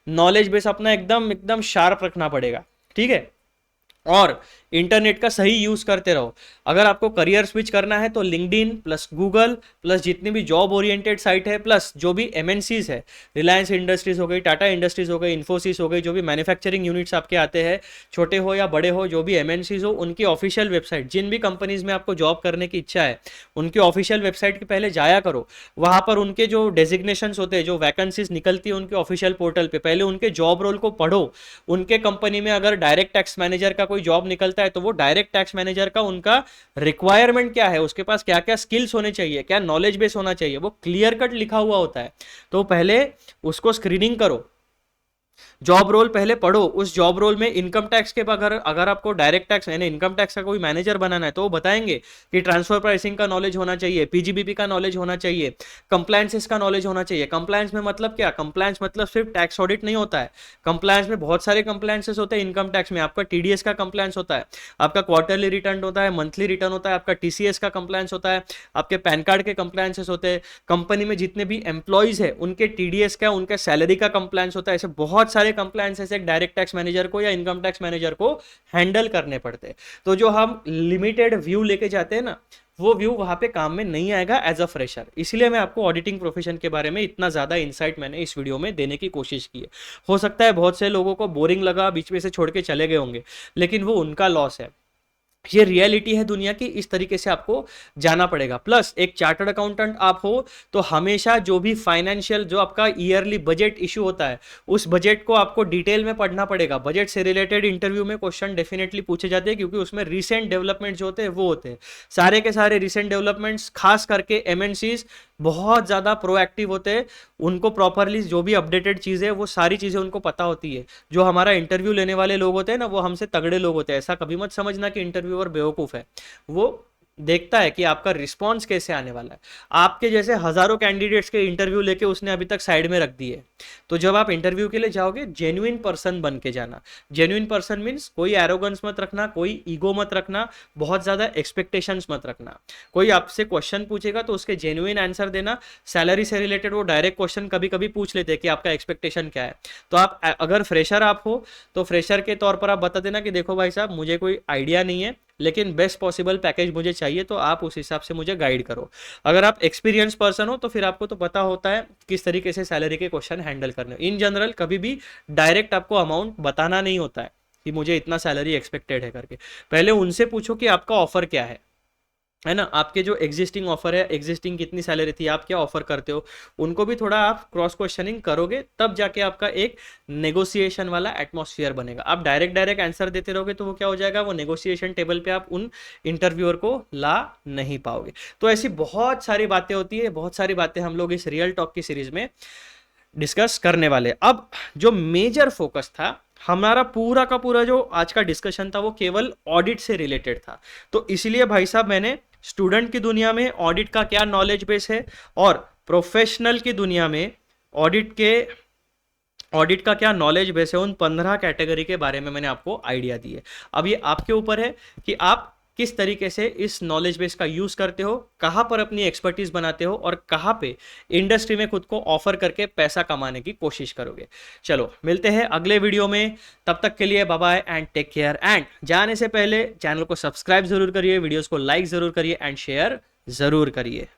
नॉलेज बेस अपना एकदम एकदम शार्प रखना पड़ेगा, ठीक है। और इंटरनेट का सही यूज करते रहो। अगर आपको करियर स्विच करना है तो लिंक्डइन प्लस गूगल प्लस जितनी भी जॉब ओरिएंटेड साइट है प्लस जो भी एमएनसीज है, रिलायंस इंडस्ट्रीज हो गई, टाटा इंडस्ट्रीज हो गई, इन्फोसिस हो गई, जो भी मैन्युफैक्चरिंग यूनिट्स आपके आते हैं, छोटे हो या बड़े हो, जो भी एमएनसीज हो, उनकी ऑफिशियल वेबसाइट, जिन भी कंपनीज में आपको जॉब करने की इच्छा है उनकी ऑफिशियल वेबसाइट के पहले जाया करो। वहां पर उनके जो डेजिग्नेशंस होते हैं, जो वैकेंसीज निकलती है उनके ऑफिशियल पोर्टल पे, पहले उनके जॉब रोल को पढ़ो। उनके कंपनी में अगर डायरेक्ट टैक्स मैनेजर का कोई जॉब निकलता है तो वो डायरेक्ट टैक्स मैनेजर का उनका रिक्वायरमेंट क्या है, उसके पास क्या क्या स्किल्स होने चाहिए, क्या नॉलेज बेस होना चाहिए, वो क्लियर कट लिखा हुआ होता है। तो पहले उसको स्क्रीनिंग करो, जॉब रोल पहले पढ़ो। उस जॉब रोल में इनकम टैक्स के अगर आपको डायरेक्ट टैक्स यानी इनकम टैक्स का कोई मैनेजर बनाना है तो वो बताएंगे कि ट्रांसफर प्राइसिंग का नॉलेज होना चाहिए, पीजीबीपी का नॉलेज होना चाहिए, कंप्लायंसेस का नॉलेज होना चाहिए। कंप्लायंस में मतलब क्या, कंप्लायंस मतलब सिर्फ टैक्स ऑडिट नहीं होता है। कंप्लायंस में बहुत सारे कंप्लायंसेस होते हैं। इनकम टैक्स में आपका टीडीएस का कंप्लायंस होता है, आपका क्वार्टरली रिटर्न होता है, मंथली रिटर्न होता है, आपका टीसीएस का कंप्लायंस होता है, आपके पैन कार्ड के कंप्लायंसेस होते हैं। कंपनी में जितने भी एम्प्लॉइज है उनके टीडीएस का, उनके सैलरी का कंप्लायंस होता है। ऐसे बहुत सारे कंप्लायंसेस एक डायरेक्ट टैक्स मैनेजर को या इनकम टैक्स मैनेजर को हैंडल करने पड़ते हैं। तो जो हम लिमिटेड व्यू लेके जाते हैं ना, वो व्यू वहां पे काम में नहीं आएगा एज अ फ्रेशर। इसलिए मैं आपको ऑडिटिंग प्रोफेशन के बारे में इतना ज्यादा इंसाइट मैंने इस वीडियो में देने की कोशिश की है। हो सकता है बहुत से लोगों को बोरिंग लगा, बीच में से छोड़ के चले गए होंगे, लेकिन वो उनका लॉस है। ये रियलिटी है दुनिया की, इस तरीके से आपको जाना पड़ेगा। प्लस एक चार्टर्ड अकाउंटेंट आप हो तो हमेशा जो भी फाइनेंशियल, जो आपका ईयरली बजट इशू होता है, उस बजट को आपको डिटेल में पढ़ना पड़ेगा। बजट से रिलेटेड इंटरव्यू में क्वेश्चन डेफिनेटली पूछे जाते हैं, क्योंकि उसमें रिसेंट डेवलपमेंट जो होते हैं वो होते हैं। सारे के सारे रिसेंट डेवलपमेंट्स, खास करके एमएनसीज बहुत ज़्यादा प्रोएक्टिव होते हैं। उनको प्रॉपरली जो भी अपडेटेड चीज़ें है वो सारी चीज़ें उनको पता होती है। जो हमारा इंटरव्यू लेने वाले लोग होते हैं ना, वो हमसे तगड़े लोग होते हैं। ऐसा कभी मत समझना कि इंटरव्यूअर बेवकूफ़ है। वो देखता है कि आपका रिस्पॉन्स कैसे आने वाला है। आपके जैसे हजारों कैंडिडेट्स के इंटरव्यू लेके उसने अभी तक साइड में रख दिए। तो जब आप इंटरव्यू के लिए जाओगे, जेन्युइन पर्सन बन के जाना। जेन्युइन पर्सन मीन्स कोई एरोगेंस मत रखना, कोई ईगो मत रखना, बहुत ज्यादा एक्सपेक्टेशंस मत रखना। कोई आपसे क्वेश्चन पूछेगा तो उसके जेन्युइन आंसर देना। सैलरी से रिलेटेड वो डायरेक्ट क्वेश्चन कभी कभी पूछ लेते हैं कि आपका एक्सपेक्टेशन क्या है। तो आप अगर फ्रेशर आप हो तो फ्रेशर के तौर पर आप बता देना कि देखो भाई साहब, मुझे कोई आइडिया नहीं है, लेकिन बेस्ट पॉसिबल पैकेज मुझे चाहिए, तो आप उस हिसाब से मुझे गाइड करो। अगर आप एक्सपीरियंस पर्सन हो तो फिर आपको तो पता होता है किस तरीके से सैलरी के क्वेश्चन हैंडल करने। इन जनरल कभी भी डायरेक्ट आपको अमाउंट बताना नहीं होता है कि मुझे इतना सैलरी एक्सपेक्टेड है करके। पहले उनसे पूछो कि आपका ऑफर क्या है ना, आपके जो एग्जिस्टिंग ऑफर है, एग्जिस्टिंग कितनी सैलरी थी, आप क्या ऑफर करते हो, उनको भी थोड़ा आप क्रॉस क्वेश्चनिंग करोगे, तब जाके आपका एक नेगोशिएशन वाला एटमॉस्फेयर बनेगा। आप डायरेक्ट आंसर देते रहोगे तो वो क्या हो जाएगा, वो नेगोशिएशन टेबल पे आप उन इंटरव्यूअर को ला नहीं पाओगे। तो ऐसी बहुत सारी बातें होती है, बहुत सारी बातें हम लोग इस रियल टॉक की सीरीज में डिस्कस करने वाले। अब जो मेजर फोकस था हमारा, पूरा का पूरा जो आज का डिस्कशन था, वो केवल ऑडिट से रिलेटेड था। तो इसलिए भाई साहब मैंने स्टूडेंट की दुनिया में ऑडिट का क्या नॉलेज बेस है और प्रोफेशनल की दुनिया में ऑडिट का क्या नॉलेज बेस है, उन 15 कैटेगरी के बारे में मैंने आपको आइडिया दी है। अब ये आपके ऊपर है कि आप किस तरीके से इस नॉलेज बेस का यूज करते हो, कहां पर अपनी एक्सपर्टीज बनाते हो और कहां पे इंडस्ट्री में खुद को ऑफर करके पैसा कमाने की कोशिश करोगे। चलो मिलते हैं अगले वीडियो में, तब तक के लिए bye bye and take care. एंड जाने से पहले चैनल को सब्सक्राइब जरूर करिए, वीडियोस को लाइक जरूर करिए एंड शेयर जरूर करिए।